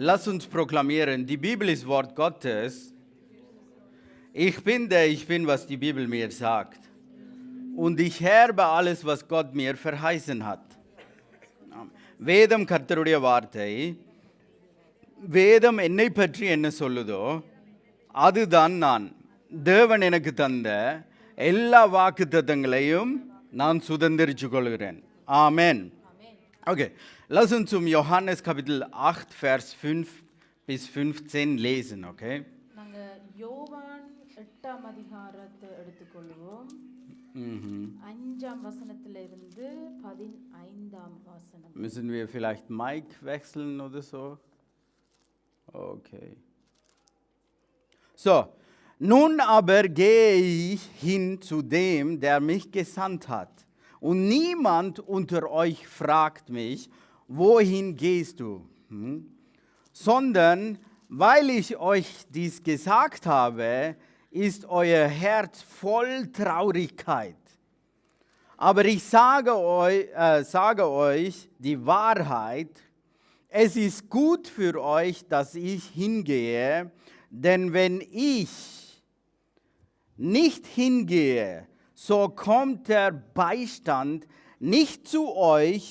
Lass uns proklamieren, die Bibel ist Wort Gottes. Ich bin der ich bin, was die Bibel mir sagt. Und ich herbe alles, was Gott mir verheißen hat. வேதம் கர்த்தருடைய வார்த்தை. வேதம் என்னை பற்றி என்ன சொல்லுதோ அதுதான் நான். தேவன் எனக்கு தந்த எல்லா வாக்குத்தத்தங்களையும் நான் சுதந்திரிச்சு கொள்கிறேன். Amen. Okay, lass uns zum Johannes Kapitel 8, Vers 5 bis 15 lesen, okay? நாங்கள் யோவான் 8ஆம் அதிகாரத்தை எடுத்துக்கொள்வோம். 5ஆம் வசனத்திலிருந்து 15ஆம் வசனம். Müssen wir vielleicht Mike wechseln oder so? Okay. So, nun aber gehe ich hin zu dem, der mich gesandt hat. Und niemand unter euch fragt mich, wohin gehst du? Sondern, weil ich euch dies gesagt habe, ist euer Herz voll Traurigkeit. Aber ich sage euch die Wahrheit, es ist gut für euch, dass ich hingehe, denn wenn ich nicht hingehe, so kommt der Beistand nicht zu euch.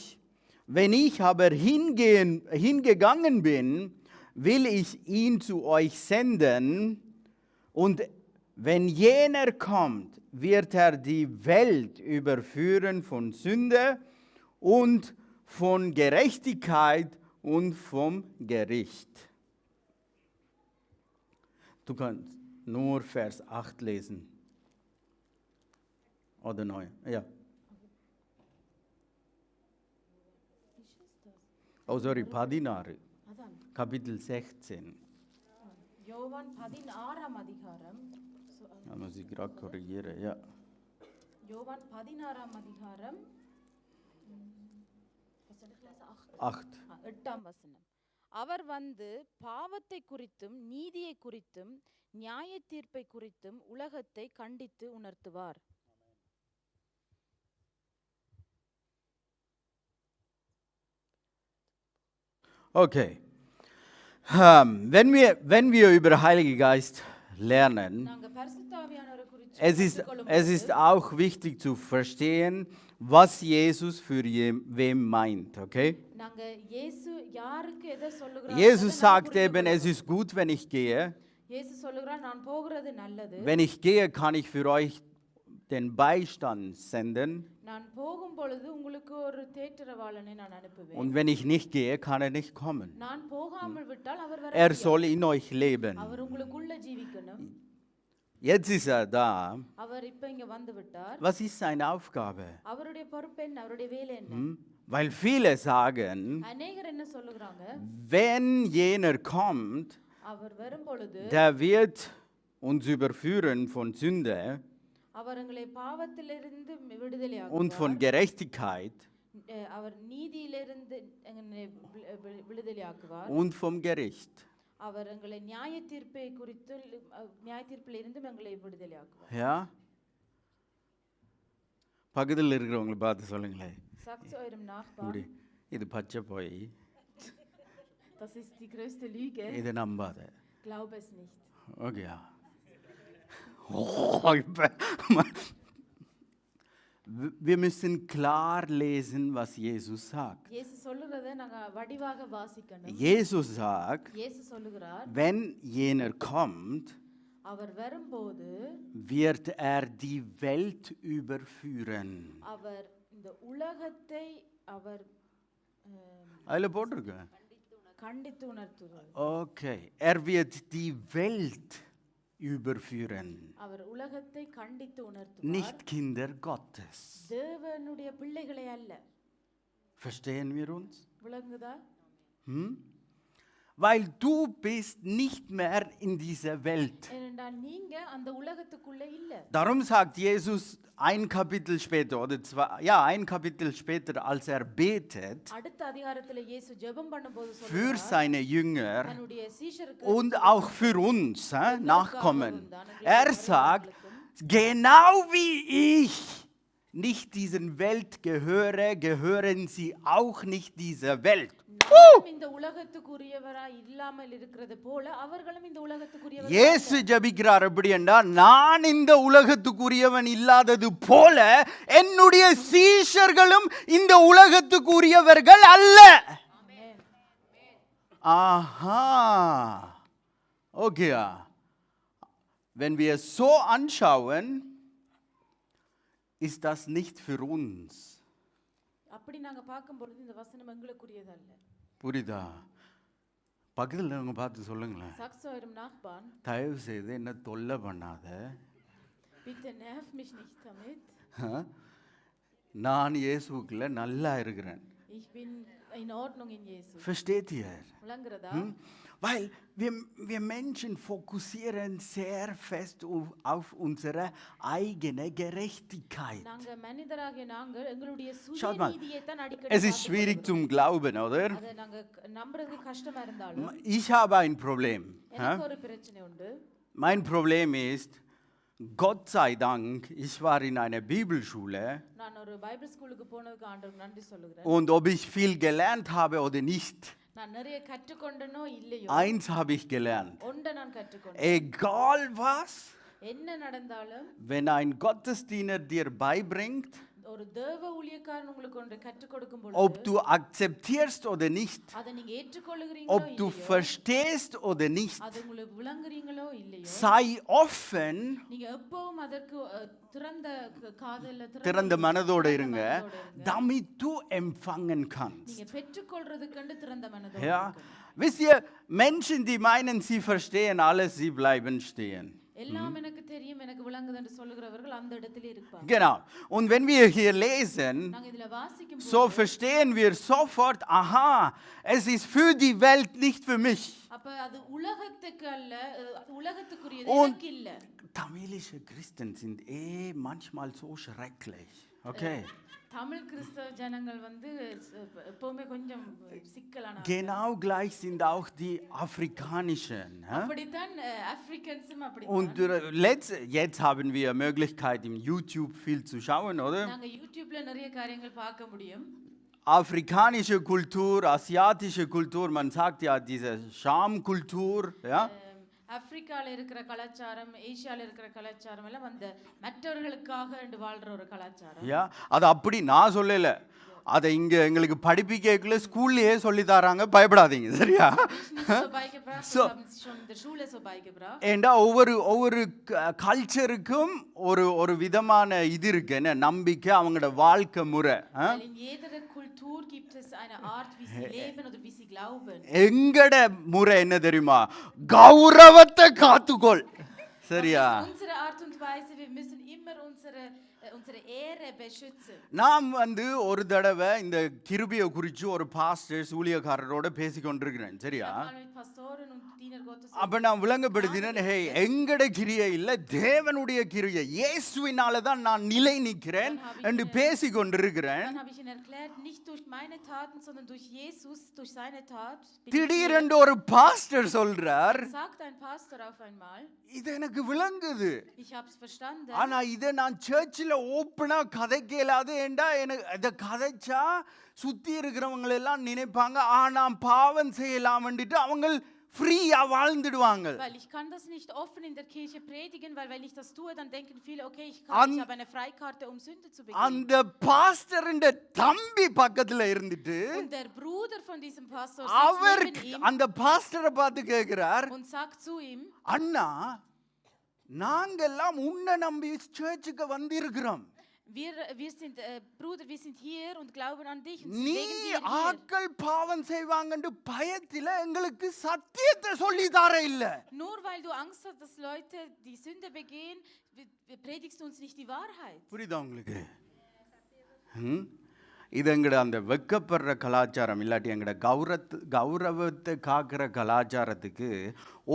Wenn ich aber hingegangen bin, will ich ihn zu euch senden. Und wenn jener kommt, wird er die Welt überführen von Sünde und von Gerechtigkeit und vom Gericht. Du kannst nur Vers 8 lesen. Oder 9, ja. Oh, sorry, 16. Kapitel 16. யோவான் 16ஆம் அதிகாரம். Da muss ich gerade korrigieren, ja. யோவான் 16ஆம் அதிகாரம். 8. 8ஆம் வசனம். அவர் வந்து பாவத்தை குறித்தும் நீதியை குறித்தும் நியாய தீர்ப்பை குறித்தும் உலகத்தை கண்டித்து உணர்த்துவார். Okay. Wenn wir über Heilige Geist lernen, நாங்கள் பரிசுத்த ஆவியானவரை குறித்து es ist auch wichtig zu verstehen, was Jesus für wem meint, okay? நாங்கள் இயேசு யாருக்கு எதை சொல்லுகிறார்? Jesus sagt eben, es ist gut, wenn ich gehe. இயேசு சொல்லுகிறார், நான் போகிறது நல்லது. Wenn ich gehe, kann ich für euch den Beistand senden. நான் போகும் பொழுது உங்களுக்கு ஒரு தேற்றரவாளனை நான் அனுப்புவேன். Und wenn ich nicht gehe, kann er nicht kommen. நான் போகாமல் விட்டால் அவர் வர Er soll in euch leben. அவர் உங்களுக்குள்ள ஜீவிக்கணும். Jetzt ist er da. அவர் இப்ப இங்க வந்து விட்டார். Was ist seine Aufgabe? அவருடைய பொறுப்பு என்ன? அவருடைய வேலை என்ன? Weil viele sagen, அநேகர் என்ன சொல்லுகிறாங்க? wenn jener kommt, அவர் வரும் பொழுது der wird uns überführen von Sünde அவர் எங்களை பாவத்திலிருந்து விடுதலையாக்குவார். und von Gerechtigkeit அவர் நீதியிலிருந்து எங்களை விடுதலையாக்குவார். und vom Gericht. அவர் எங்களை நியாய தீர்ப்பை குறித்து நியாய தீர்ப்பிலிருந்து எங்களை விடுதலையாக்குவார். Ja? பக்கத்தில் இருக்கிறவங்களை பார்த்து சொல்லுங்களேன். Sagt zu eurem Nachbarn, இது பச்சை போய் das ist die größte Lüge. இதை நம்பாத. Glaube es nicht. Okay, ja. Wir müssen klar lesen, was Jesus sagt. Jesus சொல்லுறதை நாங்க வடிவாக வாசிக்கணும். Jesus sagt, Jesus சொல்லுகிறார், wenn jener kommt, அவர் வரும்போது wird er die Welt überführen. அவர் இந்த உலகத்தை அவர் Alle போட்டிருக்க. கண்டித்து உணர்த்துவார். Okay, er wird die Welt überführen. அவர் உலகத்தை கண்டித்து உணர்த்துவார். Nicht Kinder Gottes. தேவனுடைய பிள்ளைகளை அல்ல. Verstehen wir uns? விளங்குதா? Weil du bist nicht mehr in dieser Welt. ஏனென்றால் நீங்க அந்த உலகத்துக்குள்ள இல்ல. Darum sagt Jesus ein Kapitel später oder ein Kapitel später, als er betet அடுத்த அதிகாரத்துல இயேசு ஜெபம் பண்ணும்போது für சொல்றார், seine Jünger தன்னுடைய சீஷருக்கு und auch für uns Nachkommen. Er sagt, genau wie ich nicht diesen Welt gehöre, gehören sie auch nicht dieser Welt. நானும் இந்த உலகத்துக்குரியவராய் இல்லாமல் இருக்கிறது போல அவர்களும் இந்த உலகத்துக்குரியவர்கள் இயேசு ஜெபிக்கிறார் எப்படி என்றால், நான் இந்த உலகத்துக்குரியவன் இல்லாதது போல என்னுடைய சீஷர்களும் இந்த உலகத்துக்குரியவர்கள் அல்ல. Aha. Okay. Wenn wir so anschauen, ist das nicht für uns. அப்படி நாங்க பார்க்கும்போது இந்த வசனம் எங்களுக்குரியதல்ல. புரியுதா? பக்கத்தில் அவங்க பார்த்து சொல்லுங்களேன், Sagst du eurem Nachbarn, தயவு செய்து என்ன தொல்லை பண்ணாத, bitte nerv mich nicht damit. நான் இயேசுக்குள்ள நல்லா இருக்கிறேன். Ich bin in Ordnung in Jesus. Versteht ihr? விளங்குறதா? Weil wir Menschen fokussieren sehr fest auf unsere eigene Gerechtigkeit. நாங்க மனிதராகிய நாங்கள் எங்களுடைய Schaut mal, சுயநீதியை தான் அடிக்கடி es ist schwierig zum Glauben, oder? அதை நாங்க நம்புறதுக்கு கஷ்டமா இருந்தாலும் Ich habe ein Problem. எனக்கு ஒரு பிரச்சனை உண்டு. Mein Problem ist, Gott sei Dank, ich war in einer Bibelschule நான் ஒரு பைபிள் ஸ்கூலுக்கு போனதுக்கு ஆண்டவருக்கு நன்றி சொல்லுகிறேன். und ob ich viel gelernt habe oder nicht, நான் நிறைய கற்றுக்கொண்டனோ இல்லையோ eins habe ich gelernt. ஒன்றை நான் கற்றுக்கொண்டேன். Egal was, என்ன நடந்தாலும் wenn ein Gottesdiener dir beibringt, ஒரு தேவ ஊழியக்காரன் உங்களுக்கு ஒன்று கற்றுக் கொடுக்கும் ob பொழுது du akzeptierst oder nicht, அதை நீங்க ஏற்றுக்கொள்ளுகிறீங்களோ ob du இல்லையோ verstehst oder nicht, அது உங்களுக்கு விளங்குறீங்களோ இல்லையோ sei offen, நீங்க எப்பவும் அதற்கு திறந்த காதல்ல திறந்த மனதோடு இருங்க, மனதோடு இருங்க. damit du empfangen kannst. நீங்க பெற்றுக்கொள்றதுக்கு திறந்த மனதோடு Ja, இருக்கணும். wisst ihr, Menschen, die meinen, sie verstehen alles, sie bleiben stehen. எல்லாம் எனக்கு தெரியும் எனக்கு விளங்குது என்று சொல்லுகிறவர்கள் அந்த இடத்திலே இருப்பாங்க. Genau. Und wenn wir hier lesen, நாங்க இதுல வாசிக்கும் so verstehen wir sofort, aha, es ist für die Welt, nicht für mich. அப்ப அது உலகத்துக்கு அல்ல, உலகத்துக்குரியது Und எனக்கு இல்ல. tamilische Christen sind manchmal so schrecklich. Okay. Tamil கிறிஸ்தவ ஜனங்கள் வந்து எப்பவுமே கொஞ்சம் சிக்கலான. Genau gleich sind auch die afrikanischen. அப்படித்தான் ஆப்பிரிக்கன்ஸும் Und அப்படித்தான். jetzt haben wir Möglichkeit, im YouTube viel zu schauen, oder? நாங்க யூடியூப்ல நிறைய காரியங்கள் பார்க்க முடியும். Afrikanische Kultur, asiatische Kultur, man sagt ja diese Schamkultur, ja? ஆப்பிரிக்கால இருக்கிற கலாச்சாரம், ஏசியால இருக்கிற கலாச்சாரம் எல்லாம் அந்த மற்றவர்களுக்காக என்று வாழ்ற ஒரு கலாச்சாரம். Ja, அது அப்படி நான் சொல்லல. அதை இங்க எங்களுக்கு படிப்பிக்கல ஸ்கூல்லயே சொல்லி தராங்க, பயப்படாதீங்க, சரியா? ஏண்டா ஒவ்வொரு கல்ச்சருக்கும் ஒரு விதமான இது இருக்கு, என்ன நம்பிக்கை, அவங்களோட வாழ்க்கை முறை. எங்கட முறை என்ன தெரியுமா? கௌரவத்தை காத்துக்கொள், சரியா? நாம் ஒரு தடவை இந்த கிருபையை குறித்து ஒரு பாஸ்டர் ஊழியக்காரரோட பேசி கொண்டிருக்கிறேன், சரியா? அப்ப நான் விளங்கப்படுத்தினேன், ஹே, எங்கட கிரியை இல்ல, தேவனுடைய கிரியை, இயேசுவினால தான் நான் நிலை நிற்கிறேன் என்று பேசி கொண்டிருக்கிறேன். திடீரென்று ஒரு பாஸ்டர் சொல்றார், இது எனக்கு விளங்குது, ஆனா இதை நான் சர்ச்சில் ஓப்பனா கதைக்கலாது, ஏண்டா எனக்கு இதை கதைச்சா சுத்தி இருக்கிறவங்க எல்லாம் நினைப்பாங்க நான் பாவம் செய்யலாம், அவங்க ஃப்ரீயா வாழ்ந்துடுவாங்க. Weil ich kann das nicht offen in der Kirche predigen, weil wenn ich das tue, dann denken viele, okay, ich habe eine Freikarte, um Sünde zu begehen. அந்த பாஸ்டரின் தம்பி பக்கத்துல இருந்துட்டு, und der Bruder von diesem Pastor அவர் sitzt neben ihm அந்த பாஸ்டரை பார்த்து கேக்குறார், und sagt zu ihm, அண்ணா, நாங்கெல்லாம் உன்னை நம்பி சர்ச்சுக்கு வந்திருக்கிறோம், wir sind Bruder, wir sind hier und glauben an dich, und நீ wegen dir hier. ஆட்கள் பாவம் செய்வாங்கன்னு பயத்தில எங்களுக்கு சத்தியத்தை சொல்லி தர இல்ல. Nur weil du Angst hast, dass Leute die Sünde begehen, predigst du uns nicht die Wahrheit. புரியுதா உங்களுக்கு? இது எங்கட அந்த வெக்கப்படுற கலாச்சாரம் இல்லாட்டி எங்கட கௌரவத்தை காக்கிற கலாச்சாரத்துக்கு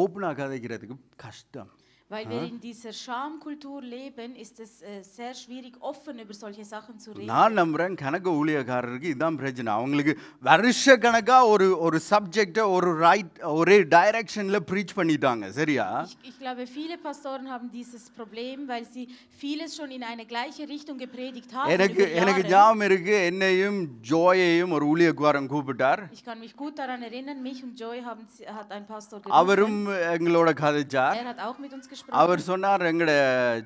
ஓப்பனா கதைக்கிறதுக்கு கஷ்டம். Weil wir in dieser Schamkultur leben, ist es sehr schwierig, offen über solche Sachen zu reden. நான் நம்புறேன் கணக்கு ஊழியக்காரருக்கு இதான் பிரச்சனை. அவங்களுக்கு வருஷ கணக்கா ஒரு சப்ஜெக்டை ஒரே டைரக்ஷன்ல ப்ரீச் பண்ணிட்டாங்க. சரியா? Ich glaube, viele Pastoren haben dieses Problem, weil sie vieles schon in eine gleiche Richtung gepredigt haben. எனக்கு ஞாபகம் இருக்கு, என்னையும் ஜோயையும் ஒரு ஊழியக்காரன் கூப்பிட்டார். Ich kann mich gut daran erinnern, mich und Joy hat ein Pastor அவரும் எங்களோட கதைச்சார். Er hat auch mit uns gesprochen. அவர் சொன்னார், எங்களோட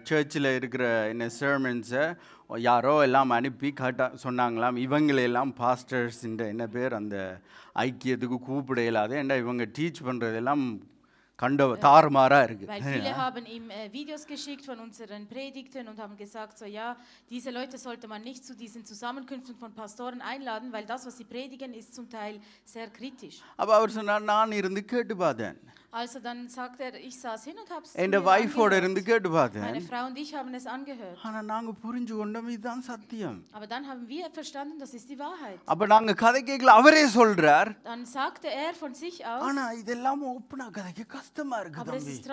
சர்ச்சில் இருக்கிற என்ன சர்மன்ஸை யாரோ எல்லாம் அனுப்பி சொன்னாங்களாம், இவங்களெல்லாம் பாஸ்டர்ஸ் என்ன பேர் அந்த ஐக்கியத்துக்கு கூப்பிட இயலாது, ஏன்டா இவங்க டீச் பண்ணுறதெல்லாம் தாறுமாறா இருக்கு. Weil viele haben ihm Videos geschickt von unseren Predigten und haben gesagt, so ja, diese Leute sollte man nicht zu diesen Zusammenkünften von Pastoren einladen, weil das, was sie predigen, ist zum Teil sehr kritisch. Aber அவர் சொன்னார், நான் இருந்து கேட்டு பார்த்தேன். Also dann sagt er, ich saß hin und habe es என் வைஃபோட இருந்து கேட்டு பார்த்தேன். Meine Frau und ich haben es angehört. ஆனா நாங்க புரிஞ்சு கொண்டோம், இதுதான் சத்தியம். Aber dann haben wir verstanden, das ist die Wahrheit. அப்ப நாங்க கதை கேட்கல, அவரே சொல்றார். Dann sagte er von sich aus. ஆனா இதெல்லாம் ஓப்பனா கதைக்க கஷ்டமா இருக்கு Aber es தம்பி. ist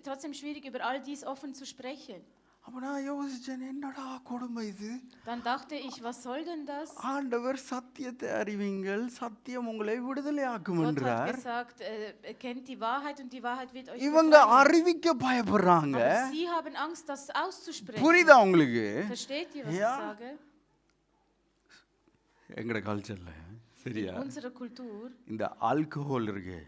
trotzdem schwierig über all dies offen zu sprechen. அப்ப நான் யோசிச்சேன், என்னடா கொடுமை இது. Dann dachte ich, was soll denn das? ஆண்டவர் சத்தியத்தை அறிவீங்கள், சத்தியம் உங்களை விடுதலை ஆக்கும் Gott hat என்றார். gesagt, kennt die Wahrheit und die Wahrheit wird euch இவங்க befreien. அறிவிக்க பயப்படுறாங்க. Aber sie haben Angst, das auszusprechen. புரியுதா உங்களுக்கு? Versteht ihr, was Ja. ich sage? எங்கட கல்ச்சர்ல சரியா In unserer Kultur இந்த ஆல்கஹால் இருக்கு,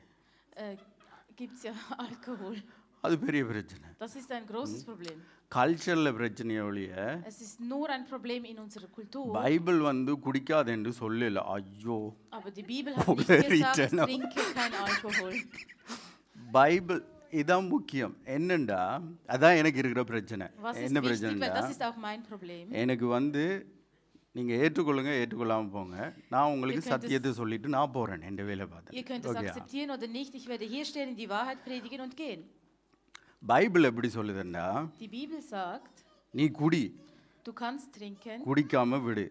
gibt es ja Alkohol. அது பெரிய பிரச்சனை. Das ist ein großes Problem. கல்ச்சர்ல பிரச்சனையை ஒழிய Es ist nur ein Problem in unserer Kultur. Bible கூடிக்காது என்று சொல்லல. ஐயோ, Aber die Bibel hat nicht gesagt, trinke kein Alkohol. Bible இதான் முக்கியம். என்னண்டா அதான் எனக்கு இருக்கிற பிரச்சனை. Was ist என்ன wichtig, weil பிரச்சனைடா, das ist auch mein Problem. எனக்கு நீங்க ஏற்றுக்கொள்ளுங்க, ஏற்றுக்கொள்ளாம போங்க, நான் உங்களுக்கு சத்தியத்தை சொல்லிட்டு நான் போறேன், என் வேலை பார்த்தேன். Ihr könnt es akzeptieren oder nicht. Ich werde hier stehen, die Wahrheit predigen und gehen. Bible எப்படி சொல்லுதுன்னா, Die Bibel sagt, நீ குடி, du kannst trinken, குடிக்காம விடு,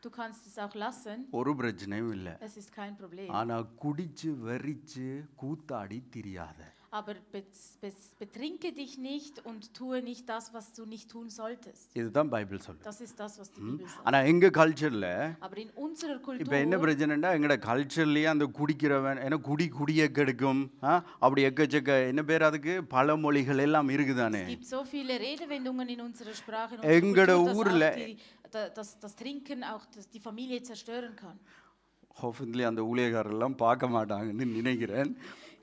du kannst es auch lassen. ஒரு பிரச்சனையும் இல்லை. Es ist kein Problem. ஆனா குடிச்சு வெறிச்சு கூத்தாடி திரியாத. Aber betrinke dich nicht und tue nicht das, was du nicht tun solltest. இதுதான் பைபிள் சொல்லுது. Das ist das, was die Bibel sagt. ஆனா எங்க கல்ச்சர்ல Aber in unserer இப்போ என்ன Kultur பிரச்சனைடா, எங்கட கல்ச்சர்லயே அந்த குடிக்கிறவன் என்ன குடிய கெடுக்கும், அப்படி எக்கச்சக்க என்ன பேர் அதுக்கு பழமொழிகள் எல்லாம் இருக்குதானே. es gibt so viele Redewendungen in unserer Sprache, in எங்கட unserer Kultur, ஊர்ல dass das Trinken auch die Familie zerstören kann. Hopefully அந்த ஊழியக்காரெல்லாம் பார்க்க மாட்டாங்கன்னு நினைக்கிறேன்.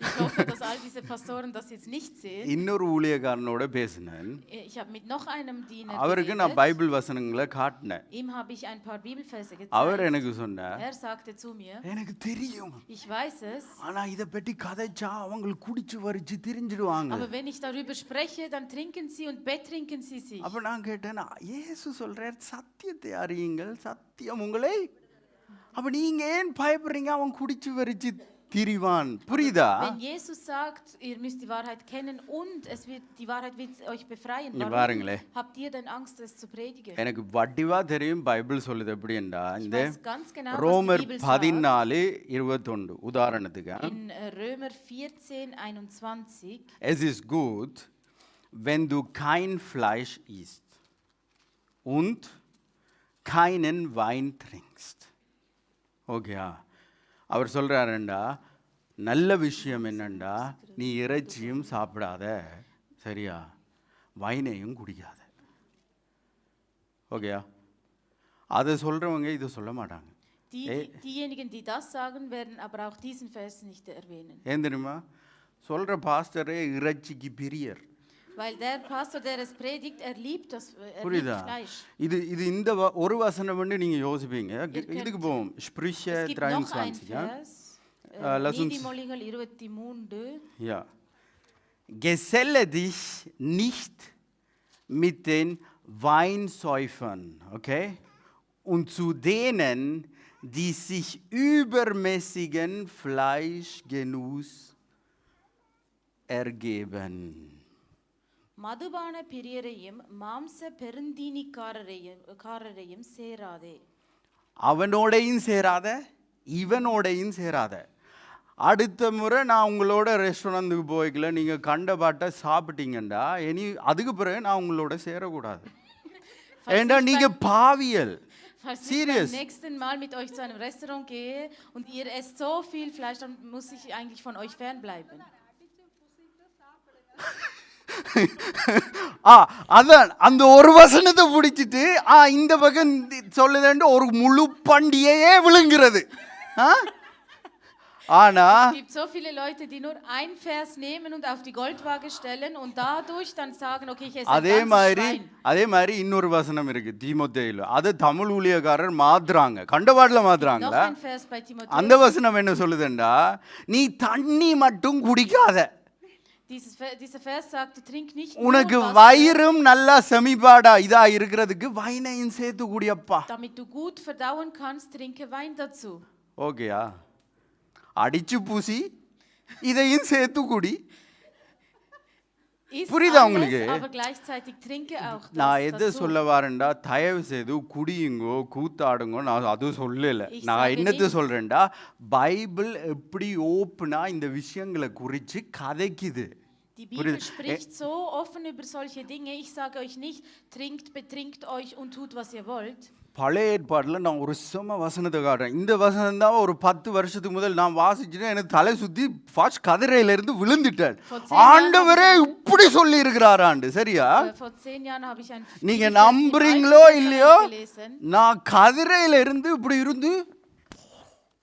Ich hoffe, dass all diese Pastoren das jetzt nicht sehen. இன்னொரு ஊழியக்காரனோட பேசினேன். Ich habe mit noch einem Diener அவருக்கு நான் geredet. பைபிள் வசனங்களை காட்டினேன். Ihm habe ich ein paar Bibelverse அவர் gezeigt. எனக்கு சொன்னார், Er sagte zu mir, எனக்கு தெரியும், ich weiß es, ஆனா இதை பற்றி கதைச்சா அவங்க குடிச்சு வரிச்சு திரிஞ்சிடுவாங்க. aber wenn ich darüber spreche, dann trinken sie und betrinken sie sich. அப்ப நான் கேட்டேன், இயேசு சொல்றார் சத்தியத்தை அறியுங்கள், சத்தியம் உங்களை. அப்ப நீங்க ஏன் பயப்படுறீங்க, அவன் குடிச்சு வரிச்சு திரிவான்? புரியுதா? Wenn Jesus sagt, ihr müsst die Wahrheit kennen und die Wahrheit wird euch befreien, இங்க warum பாருங்களே, habt ihr denn Angst, es zu predigen? எனக்கு வடிவா தெரியும் பைபிள் சொல்லுது எப்படின்னா, Ich இந்த weiß ganz genau, was ரோமர் die Bibel sagt. 14:21 உதாரணத்துக்கு, In Römer 14:21. es ist gut, wenn du kein Fleisch isst und keinen Wein trinkst. ஓகேயா? அவர் சொல்றாருண்டா, நல்ல விஷயம் என்னண்டா, நீ இறைச்சியும் சாப்பிடாத, சரியா, வைனையும் குடிக்காத. ஓகேயா? அதை சொல்றவங்க இதை சொல்ல மாட்டாங்க. Diejenigen, die das sagen, werden aber auch diesen Vers nicht erwähnen. ஏன் தெரியுமா? சொல்ற பாஸ்டரே இறைச்சிக்கு பிரியர். Weil der Pastor, der es predigt, er liebt புரியுதா? Fleisch. இது இந்த ஒரு வசனம் வந்து நீங்க யோசிப்பீங்க. இதுக்கு போவோம், ஸ்பிரிச்சே Es gibt noch ein 23. Ja? Vers, Lass uns. நீதிமொழிகள் 23. Ja. Geselle dich nicht mit den Weinsäufern, okay? Und zu denen, die sich übermäßigen Fleischgenuss ergeben. மதுபான பிரியரையும் மாம்ச பெருந்தீனிக்காரரையும் சேராதே. அவனோடையும் சேராத, இவனோடையும் சேராத. அடுத்த முறை நான் உங்களோட ரெஸ்டாரண்ட்டுக்கு போய்க்கல நீங்கள் கண்ட பாட்டை சாப்பிட்டீங்கண்டா அதுக்கு பிறகு நான் உங்களோட சேரக்கூடாது. ஏண்டா நீங்கள் பாவியல். Falls ich Serious. beim nächsten Mal mit euch zu einem Restaurant gehe und ihr esst so viel Fleisch, dann muss ich eigentlich von euch fernbleiben. அதான் அந்த ஒரு வசனத்தை பிடிச்சிட்டு இந்த பக்கம் சொல்லுதேன்ட்டு ஒரு முழு பண்டிகையே விழுங்குறது. ஆனா Es gibt so viele Leute, die nur ein Vers nehmen und auf die Goldwaage stellen und dadurch dann sagen, okay, ich esse ein ganzes Schwein. அதே மாதிரி இன்னொரு வசனம் இருக்கு தீமோத்தேயுல. அது தமிழ் ஊழியக்காரர் மாத்துறாங்க, கண்டபாடல மாத்துறாங்களா? Noch ein Vers bei Timotheus. அந்த வசனம் என்ன சொல்லுதுண்டா, நீ தண்ணி மட்டும் குடிக்காத. Dieser Vers sagt, trink nicht nur உனக்கு Wasser, வயிறும் நல்லா செமிபாடா இதா இருக்கிறதுக்கு வைனையும் சேர்த்து குடியப்பா. damit du gut verdauen kannst, trinke Wein dazu. ஓகேயா? அடிச்சு பூசி இதையும் சேர்த்து குடி. Iss புரியுதா alles, உங்களுக்கு? aber gleichzeitig trinke auch நான் das எதை dazu. சொல்ல வரேன்டா, தயவு செய்து குடியுங்கோ கூத்தாடுங்கோ நான் அது சொல்லல. Ich நான் sage என்னத்தை nicht- சொல்றேன்டா, பைபிள் எப்படி ஓப்பனா இந்த விஷயங்களை குறித்து கதைக்குது. Die Bibel spricht so offen über solche Dinge. Ich sage euch nicht, trinkt, betrinkt euch und tut, was ihr wollt. பழைய ஏற்பாட்டில் நான் ஒரு செம வசனத்தை காட்டுறேன். இந்த வசனம் தான் ஒரு 10 வருஷத்துக்கு முதல் நான் வாசிச்சுட்டு எனக்கு தலை சுற்றி ஃபாஸ்ட் கதிரையிலிருந்து விழுந்துட்டேன். ஆண்டவரே இப்படி சொல்லி இருக்கிறாராண்டு. சரியா? Vor 10 Jahren habe ich ein நீங்க Bibelvers im நம்புறீங்களோ Alten இல்லையோ, Testament gelesen. நான் கதிரையில இருந்து இப்படி இருந்து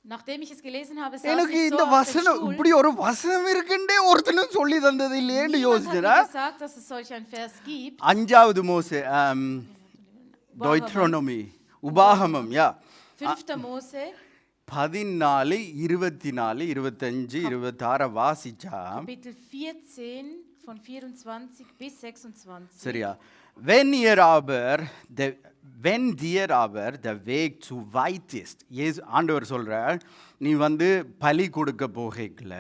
Nachdem ich es gelesen habe, saß எனக்கு ich so இந்த auf dem வசனம் Stuhl. இப்படி ஒரு வசனம் இருக்குண்டே ஒருத்தனும் சொல்லி தந்தது இல்லையேன்னு Niemand hat யோசிச்சேன். mir gesagt, dass es solch ein Vers gibt. 5வது மோசே deuteronomy உபாகமம் 5. Mose, 14 24 25 26 வாசிச்சா Kapitel 14, von 24 bis 26. சரியா? Wenn dir aber der Weg zu weit ist, ஆண்டவர் சொல்றார், நீ பலி கொடுக்க போகல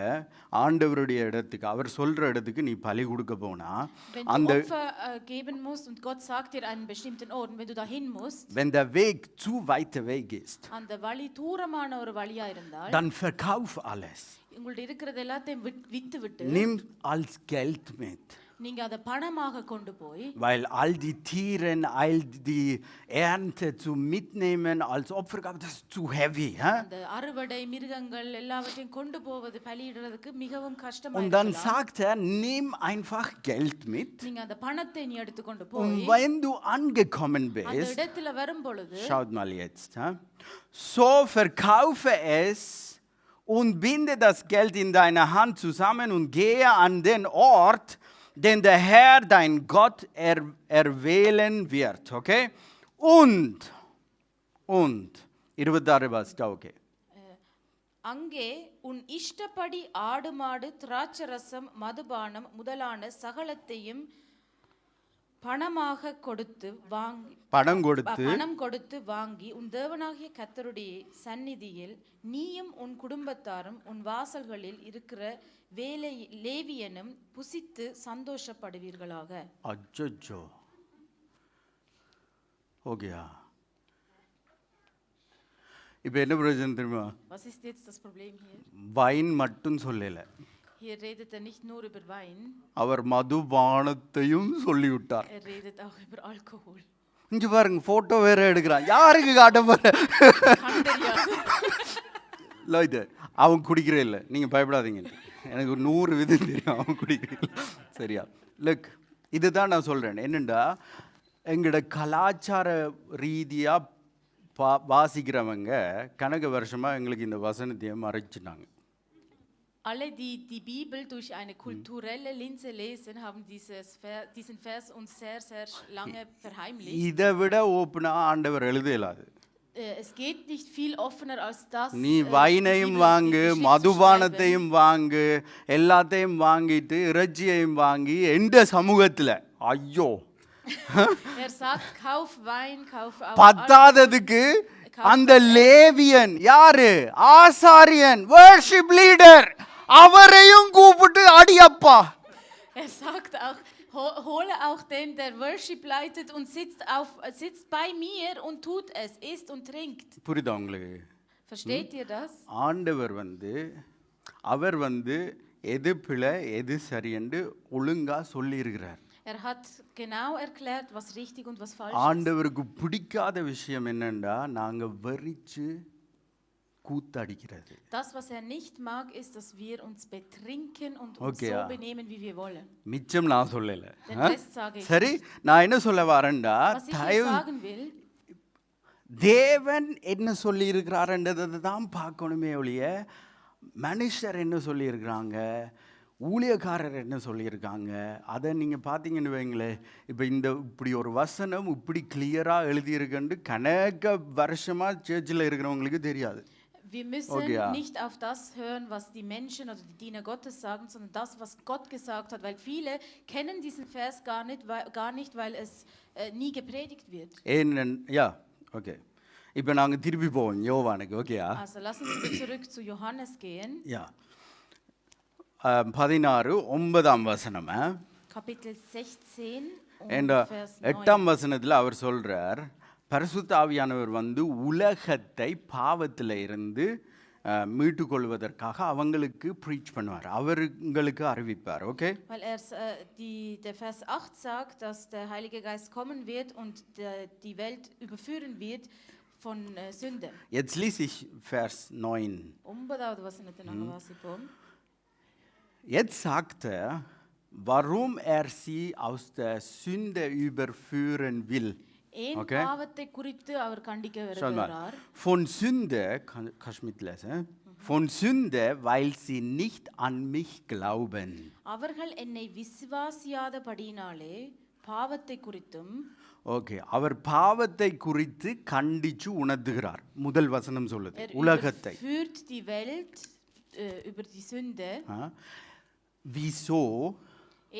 ஆண்டவருடைய இடத்துக்கு, அவர் சொல்ற இடத்துக்கு நீ பலி கொடுக்க போனா, Wenn அந்த du Opfer geben musst und Gott sagt dir einen bestimmten Ort, wenn du dahin musst, wenn der Weg zu weit weg ist, அந்த வழி தூரமான ஒரு வழியா இருந்தால், dann verkauf alles. உங்களுடைய இருக்கிறது எல்லாத்தையும் வித்து விட்டு, Nimm als Geld mit. நீங்க அதை பணமாக கொண்டு போய், Weil all die Tiere, all die Ernte zu mitnehmen als Opfergabe, das ist zu heavy. அந்த அறுவடை மிருகங்கள் எல்லாவற்றையும் கொண்டு போவது பலியிடுறதுக்கு மிகவும் கஷ்டமா Und dann இருக்கலாம். sagt er, nimm einfach Geld mit. நீங்க அந்த பணத்தை நீ எடுத்து கொண்டு Und போய், wenn du angekommen அந்த bist, இடத்துல வரும் பொழுது, schaut mal jetzt, so verkaufe es und binde das Geld in deiner Hand zusammen und gehe an den Ort, den der Herr, dein Gott, erwählen wird. Okay? Und 26 வாசிட்டா okay. அங்கே உன் இஷ்டப்படி ஆடு மாடு திராட்சரசம் மதுபானம் முதலான சகலத்தையும் பணமாக கொடுத்து வாங்கி, பணம் கொடுத்து பணம் கொடுத்து வாங்கி உன் தேவனாகிய கர்த்தருடைய சந்நிதியில் நீயும் உன் குடும்பத்தாரும் உன் வாசல்களில் இருக்கிற லேவியனும் புசித்து சந்தோஷப்படுவீர்களாக. அச்சோ ஓகேயா? இப்போ என்ன பிரச்சனை தெரியுமா? Was ist jetzt das Problem hier? Wine மட்டும் சொல்லல, Hier redet er nicht nur über Wein, அவர் மதுபானத்தையும் சொல்லிவிட்டார். er redet auch über Alkohol. இங்க பாருங்க, போட்டோ வேற எடுக்கிறான். யாருக்கு காட்ட போற? Kann der ja. லோய்து அவன் குடிக்கிறே இல்லை, நீங்கள் பயப்படாதீங்க. எனக்கு ஒரு 100 விதம் தெரியும் அவன் குடிக்கிறேன். சரியா? லுக், இதுதான் நான் சொல்கிறேன். என்னென்னா, எங்களோட கலாச்சார ரீதியாக வாசிக்கிறவங்க கணக்க வருஷமாக எங்களுக்கு இந்த வசனத்தையே மறைச்சிட்டாங்க. Alle, die die Bibel durch eine kulturelle Linse lesen, haben diesen Vers uns sehr, sehr lange verheimlicht. இதை விட ஓப்பனாக ஆண்டவர் எழுத இயலாது. Es geht nicht viel offener als das. நீ வைனையும் வாங்கு, மதுபானத்தையும் வாங்கு, எல்லாத்தையும் வாங்கிட்டு இறைச்சியையும் வாங்கி எந்த சமூகத்தில் ஐயோ Er sagt, kauf Wein, kauf auch பத்தாததுக்கு அந்த லேவியன் யாரு? ஆசாரியன், வர்ஷிப் லீடர், அவரையும் கூப்பிட்டு அடியப்பா. Er sagt auch, hole auch den, der Worship leitet und sitzt bei mir und tut es, isst und trinkt. புரியுதா உங்களுக்கு? Versteht ihr das? ஆண்டவர் அவர் எது பிழை எது சரி என்று ஒழுங்கா சொல்லியிருக்கிறார். Er hat genau erklärt, was richtig und was falsch ist. ஆண்டவருக்கு பிடிக்காத விஷயம் என்னன்னா நாங்க வெறிச்சு கூத்தடிக்கிறது. Das, was er nicht mag, ist, dass wir uns betrinken und uns Okay, so ja. benehmen, wie wir wollen. மிச்சம் நான் சொல்லல. Den Rest sage ich சரி, nicht. நான் என்ன சொல்ல வரேன்டா Was ich hier sagen will, தேவன் என்ன சொல்லி இருக்கிறாருன்றதை தான் பார்க்கணுமே ஒழிய மனுஷர் என்ன சொல்லியிருக்கிறாங்க, ஊழியக்காரர் என்ன சொல்லியிருக்காங்க, அதை நீங்கள் பார்த்தீங்கன்னு வைங்களேன். இப்போ இப்படி ஒரு வசனம் இப்படி கிளியராக எழுதியிருக்குன்னு கணக்க வருஷமாக சர்ச்சில் இருக்கிறவங்களுக்கு தெரியாது. wir müssen nicht auf das hören, was die Menschen oder die Diener Gottes sagen, sondern das, was Gott gesagt hat, weil viele kennen diesen Vers gar nicht, weil es nie gepredigt wird. Ja, okay. இப்போ நாங்கள் திருப்பி போவோம் யோவானுக்கு. ஓகேயா? Also lassen Sie uns zurück zu Johannes gehen. Ja. 16:9. Kapitel 16 and und Vers 9. 8ஆம் வசனத்தில் அவர் சொல்றார், பரிசுத்த ஆவியானவர் உலகத்தை பாவத்தில் இருந்து மீட்டுக்கொள்வதற்காக அவங்களுக்கு ப்ரீச் பண்ணுவார், அவங்களுக்கு அறிவிப்பார். Okay? Weil der Vers 8 sagt, dass der Heilige Geist kommen wird und die Welt überführen wird von Sünde. Jetzt lese ich Vers 9. 9வது வசனத்தை நாங்க வாசிப்போம். Jetzt sagt er, warum er sie aus der Sünde überführen will. ஏன் Okay? பாவத்தை குறித்து அவர் கண்டிக்க Schau mal. வருகிறார்? Von Sünde, kannst du mitlesen? Von Sünde, weil sie nicht an mich glauben. அவர்கள் என்னை விசுவாசியாதபடியினாலே பாவத்தை குறித்தும். ஓகே, அவர் பாவத்தை குறித்து கண்டிச்சு உணர்த்துகிறார். முதல் வசனம் சொல்லுது உலகத்தை. Führt die Welt über die Sünde. Wieso?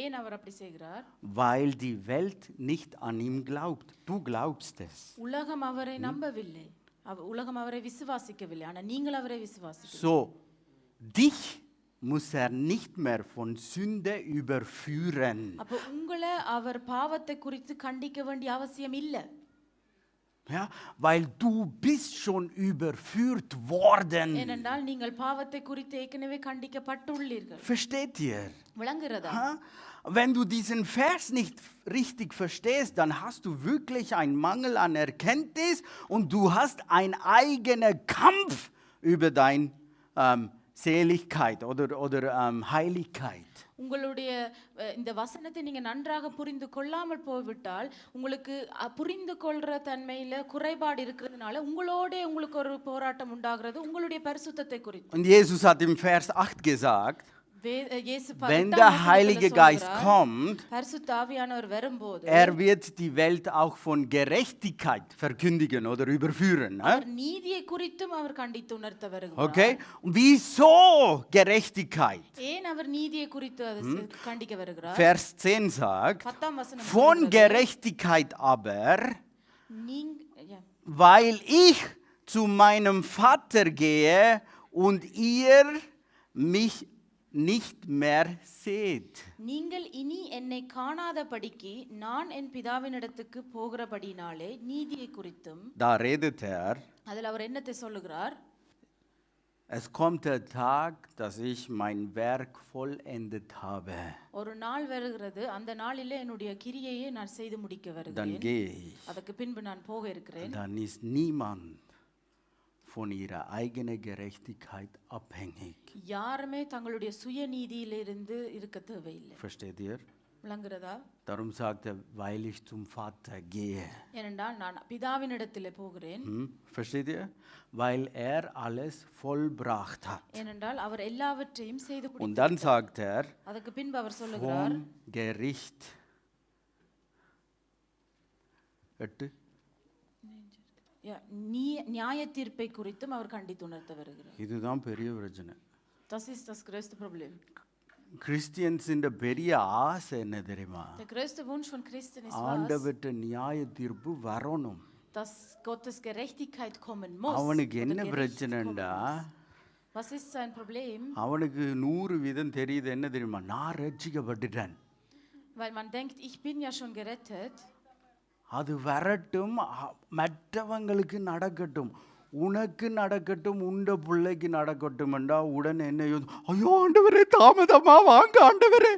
ஏன் அவர் அப்படி செய்கிறார்? Weil die Welt nicht an ihm glaubt. Du glaubst es. உலகம் அவரை நம்பவில்லை. உலகம் அவரை விசுவாசிக்கவில்லை. ஆனா நீங்கள் அவரை விசுவாசிக்கிறீர்கள். So, dich muss er nicht mehr von Sünde überführen. அப்ப உங்களை அவர் பாவத்தை குறித்து கண்டிக்க வேண்டிய அவசியம் இல்லை. Ja, weil du bist schon überführt worden. ஏனென்றால் நீங்கள் பாவத்தை குறித்து ஏற்கனவே கண்டிக்கப்பட்டுள்ளீர்கள். Versteht ihr? விளங்குகிறதா? Wenn du diesen Vers nicht richtig verstehst, dann hast du wirklich einen Mangel an Erkenntnis und du hast einen eigenen Kampf über deine Seligkeit oder Heiligkeit. உங்களுடைய இந்த வசனத்தை நீங்க நன்றாக புரிந்து கொள்ளாமல் போய்விட்டால் உங்களுக்கு புரிந்து கொள்ற தன்மையில குறைபாடு இருக்கிறதுனால உங்களுக்கு ஒரு போராட்டம் உண்டாகிறது உங்களுடைய பரிசுத்தத்தை குறித்து. Und Jesus hat im Vers 8 gesagt, wenn der Heilige Geist kommt, er wird die Welt auch von Gerechtigkeit verkündigen oder überführen. Okay? Und wieso Gerechtigkeit? Vers 10 sagt, von Gerechtigkeit aber, weil ich zu meinem Vater gehe und ihr mich nicht mehr seht. நீங்கள் இனி என்னை காணாதபடிக்கு நான் என் பிதாவினிடத்துக்கு போகிறபடினாலே நீதியை குறித்தும். Da redet அதில் அவர் என்னத்தை சொல்லுகிறார்? Es kommt der Tag, dass ich mein Werk vollendet habe. ஒரு நாள் வருகிறது, அந்த நாளிலே என்னுடைய கிரியையை நான் செய்து முடிக்க வருகிறேன். Dann gehe ich. அதற்கு பின்பு நான் போக இருக்கிறேன். Dann ist niemand von ihrer eigenen Gerechtigkeit abhängig. யாருமே தங்களுடைய சுயநீதியிலிருந்து இருக்க தேவையில்லை. Versteht ihr? விளங்குகிறதா? Darum sagt er, weil ich zum Vater gehe. ஏனென்றால் நான் பிதாவினிடத்திலே போகிறேன். Versteht ihr? Weil er alles vollbracht hat. ஏனென்றால் அவர் எல்லாவற்றையும் செய்து முடித்தார். Und dann sagt er, அதற்கு பின்பு அவர் சொல்லுகிறார், vom Gericht. 8 நியாய தீர்ப்பை குறித்தும் அவர் கண்டித்து உணர்த்த வருகிறார். இதுதான் பெரிய பிரச்சனை. Das ist das größte Problem. கிறிஸ்டியன்ஸின் பெரிய ஆசை என்ன தெரியுமா? Der größte Wunsch von Christen ist ஆண்டவருடைய நியாய தீர்ப்பு வரணும். Dass Gottes Gerechtigkeit kommen muss. அவனுக்கு என்ன பிரச்சனைடா? Was ist sein Problem? அவனுக்கு 100% தெரியுது என்ன தெரியுமா? நான் ரட்சிக்கப்பட்டுட்டேன். Weil man denkt, ich bin ja schon gerettet. அது வரட்டும், மற்றவங்களுக்கு நடக்கட்டும். உனக்கு நடக்கட்டும் உண்ட பிள்ளைக்கு நடக்கட்டும்டா உடனே என்ன ஐயோ ஆண்டவரே தாமதமா வாங்க ஆண்டவரே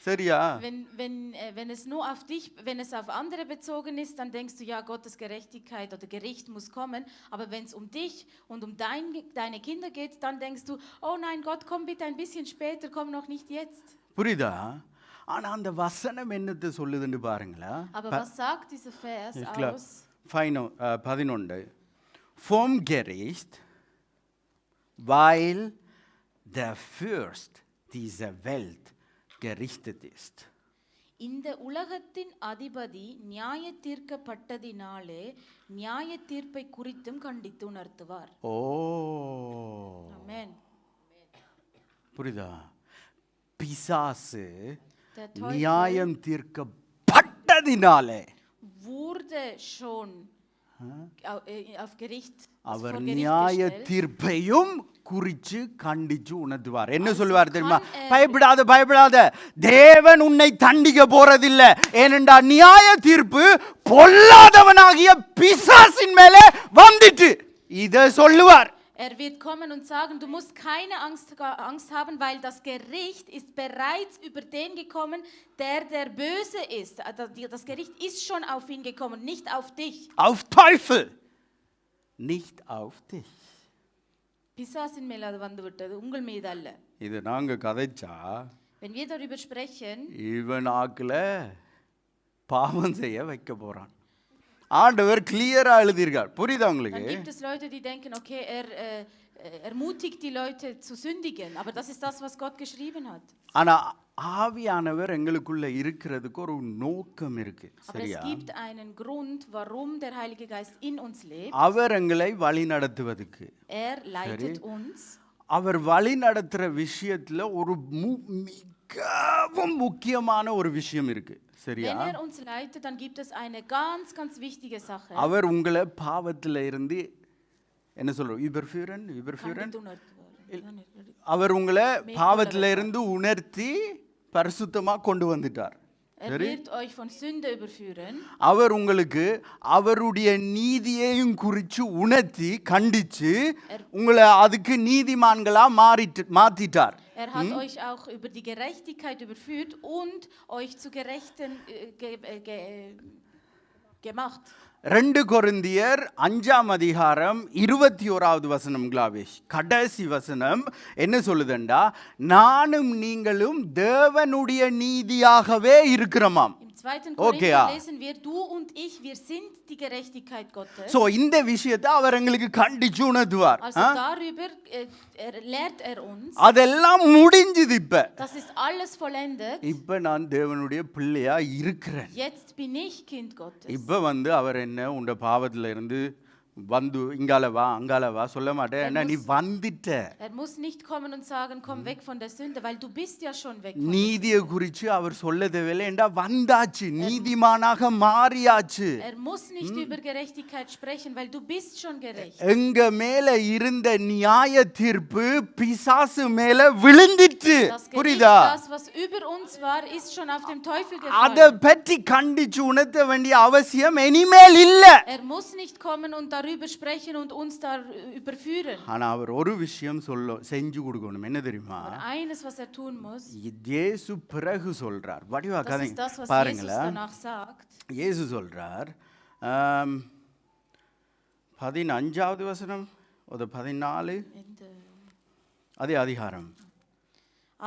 சரியா Wenn es nur auf dich, wenn es auf andere bezogen ist, dann denkst du, ja, Gottes Gerechtigkeit oder Gericht muss kommen. Aber wenn es um dich und um deine Kinder geht, dann denkst du, oh nein, Gott, komm bitte ein bisschen später, komm noch nicht jetzt. புரியுதா? ஆனா அந்த வசனம் என்னத்தை சொல்லுதுன்னு பாருங்களா. Aber was sagt dieser Vers aus? 11. Vom Gericht, weil der Fürst dieser Welt gerichtet ist. இந்த உலகத்தின் அதிபதி நியாய தீர்க்கப்பட்டதினாலே நியாய தீர்ப்பை குறித்தும் கண்டித்து உணர்த்துவார். ஓ ஆமென். புரியுதா? பிசாசு நியாயம் தீர்க்கப்பட்டதினாலே wurde schon auf Gericht அவர் நியாய தீர்ப்பையும் குறிச்சு கண்டிச்சு உணர்த்துவார். என்ன சொல்லுவார் தெரியுமா? பயப்படாத தேவன் உன்னை தண்டிக்க போறதில்லை. ஏனென்றா நியாய தீர்ப்பு பொல்லாதவனாகிய பிசாசின் மேலே வந்துட்டு இத சொல்லுவார். wird kommen und sagen, du musst keine Angst haben, weil das Gericht ist bereits über den gekommen, der böse ist. Das Gericht ist schon auf ihn gekommen, nicht auf dich. Auf Teufel, nicht auf dich. பிசாசின் மேல அது வந்து விட்டது, உங்கள் மீது அல்ல. இது நாங்க கதைச்சா wenn wir darüber sprechen, இவன் ஆக்குல பாவம் செய்ய வைக்க போறான். ஆண்டவர் கிளியரா எழுதியிருக்கார். புரியுதா உங்களுக்கு? Dann gibt es Leute, die denken, okay, ermutigt die Leute zu sündigen, aber das ist das, was Gott geschrieben hat. ஆனா ஆவியானவர் எங்களுக்குள்ள இருக்கிறதுக்கு ஒரு நோக்கம் இருக்கு. சரியா? Aber es gibt einen Grund, warum der Heilige Geist in uns lebt. அவர் எங்களை வழி நடத்துவதற்கு. Leitet uns. அவர் வழி நடத்துற விஷயத்துல ஒரு மிகவும் முக்கியமான ஒரு விஷயம் இருக்கு. சரியா? Wenn uns leitet, dann gibt es eine ganz wichtige Sache. அவர் உங்களை பாவத்துல இருந்து என்ன சொல்றோம்? überführen அவர் உங்களை பாவத்துல இருந்து உணர்த்தி பரிசுத்தமா கொண்டு வந்துட்டார். wird euch von Sünde überführen. அவர் உங்களுக்கு அவருடைய நீதியையும் குறித்து உணர்த்தி கண்டிச்சு உங்களை அதுக்கு நீதிமான்களா மாத்திட்டார். Hat euch auch über die Gerechtigkeit überführt und euch zu Gerechten gemacht. 2 கொரிந்தியர் 5:21 கிளாவிஷ் கடைசி வசனம் என்ன சொல்லுதுண்டா? நானும் நீங்களும் தேவனுடைய நீதியாகவே இருக்கிறோமாம். Im 2. Korinther lesen wir, du und ich, wir sind die Gerechtigkeit Gottes. So இந்த விஷயத்தை அவர் எங்களுக்கு கண்டிச்சு உணர்த்துவார். Also darüber lehrt uns. அதெல்லாம் முடிஞ்சது இப்ப. Das ist alles vollendet. இப்ப நான் தேவனுடைய பிள்ளையா இருக்கிறேன். Jetzt bin ich Kind Gottes. இப்ப அவர் என்ன உண்ட பாவத்துல இருந்து வந்து இங்கால வா அங்கால வா சொல்ல மாட்டேன். நீ வந்துட்ட. muss nicht kommen und sagen, komm weg von der Sünde, weil du bist ja schon weg. நீதியை குறித்து அவர் சொல்ல தேவையில்லை. என்றா வந்தாச்சு, நீதிமானாக மாறியாச்சு. muss nicht über Gerechtigkeit sprechen, weil du bist schon gerecht. எங்க மேல இருந்த நியாய தீர்ப்பு பிசாசு மேல விழுந்திட்டு. புரியுதா? Das was über uns war, ist schon auf dem Teufel gefallen. அத பற்றி கண்டிச்சு உணர்த்த வேண்டிய அவசியம் இனிமேல் இல்ல. muss nicht kommen und darüber sprechen und uns da überführen. ஆனா அவர் ஒரு விஷயம் செஞ்சு கொடுக்கணும். என்ன தெரியுமா? Eines was tun muss. இயேசு பிறகு சொல்றார். வடிவா கதை பாருங்களா. இயேசு சொல்றார் 15வது வசனம் அது 14 அதே அதிகாரம்.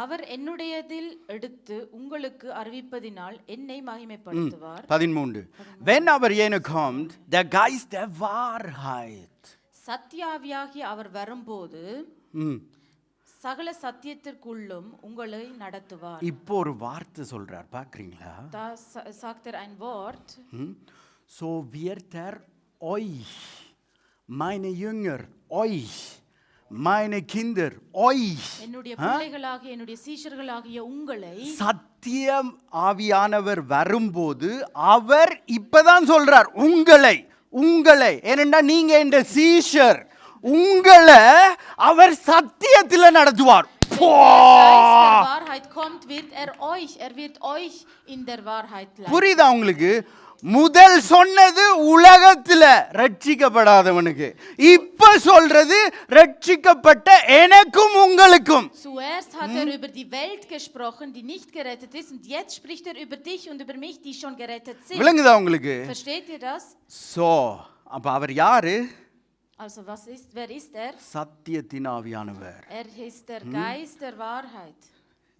அவர் என்னுடையதில் எடுத்து உங்களுக்கு அறிவிப்பதினால் என்னை மகிமைப்படுத்துவார். 13 Wenn aber jener kommt, der Geist der Wahrheit. சத்தியாவியாகி அவர் வரும்போது சகல சத்தியத்திற்குள்ளும் உங்களை நடத்துவார். இப்போ ஒரு வார்த்தை சொல்றார், பாக்குறீங்களா? Da sagt ein Wort. So wird euch, meine Jünger, euch, meine Kinder, euch, என்னுடைய பிள்ளைகளாகிய என்னுடைய சீஷர்களாகிய உங்களை, சத்தியம் ஆவியானவர் வரும்போது அவர் இப்பதான் சொல்றார் உங்களை ஏனென்றா நீங்க இந்த சீஷர், உங்களை அவர் சத்தியத்தில் நடத்துவார். Wahrheit kommt, er wird euch in der Wahrheit leiten. புரியுதா உங்களுக்கு? முதல் சொன்னது உலகத்துல ரட்சிக்கப்படாதவனுக்கு, இப்ப சொல்றது ரட்சிக்கப்பட்ட எனக்கும் உங்களுக்கும். Zuerst hat über die Welt gesprochen, die nicht gerettet ist, und jetzt spricht über dich und über mich, die schon gerettet sind. விளங்குதா உங்களுக்கு? Versteht ihr das? சோ அப்ப அவர் யாரு? Also wer ist er? சத்தியத்தின் ஆவியானவர். Er ist der Geist der Wahrheit.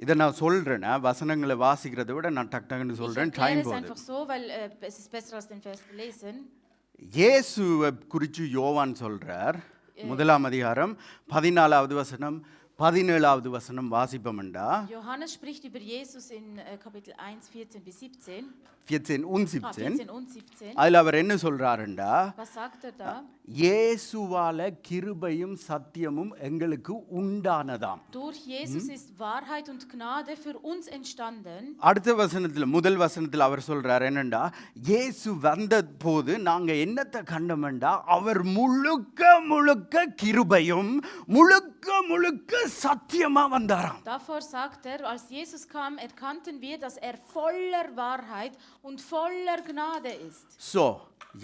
இதை நான் சொல்றேன், வசனங்களை வாசிக்கிறதை விட நான் டக் டக்குன்னு சொல்றேன், டைம் போகுது. einfach so, weil es ist besser als den Vers zu lesen. இயேசுவை குறித்து யோவான் சொல்றார், முதலாம் அதிகாரம் 14வது வசனம் 17வது வசனம் வாசிப்போம்டா. Johannes spricht über Jesus in Kapitel 1 14 bis 17. 14 und 17. 14 und 17. அதுல அவர் என்ன சொல்றாருண்டா? Was sagt er da? இயேசுவால கிருபையும் சத்தியமும் எங்களுக்கு உண்டானதாம். Durch Jesus ist Wahrheit und Gnade für uns entstanden. அடுத்த வசனத்துல, முதல் வசனத்துல அவர் சொல்றார் என்னண்டா, இயேசு வந்த போது நாங்க என்னத்தை கண்டோம்டா, அவர் முழுக்க முழுக்க கிருபையும் முழுக்க முழுக்க சத்தியமா வந்தாராம். Davor sagt als Jesus kam, erkannten wir, dass voller Wahrheit und voller Gnade ist. So,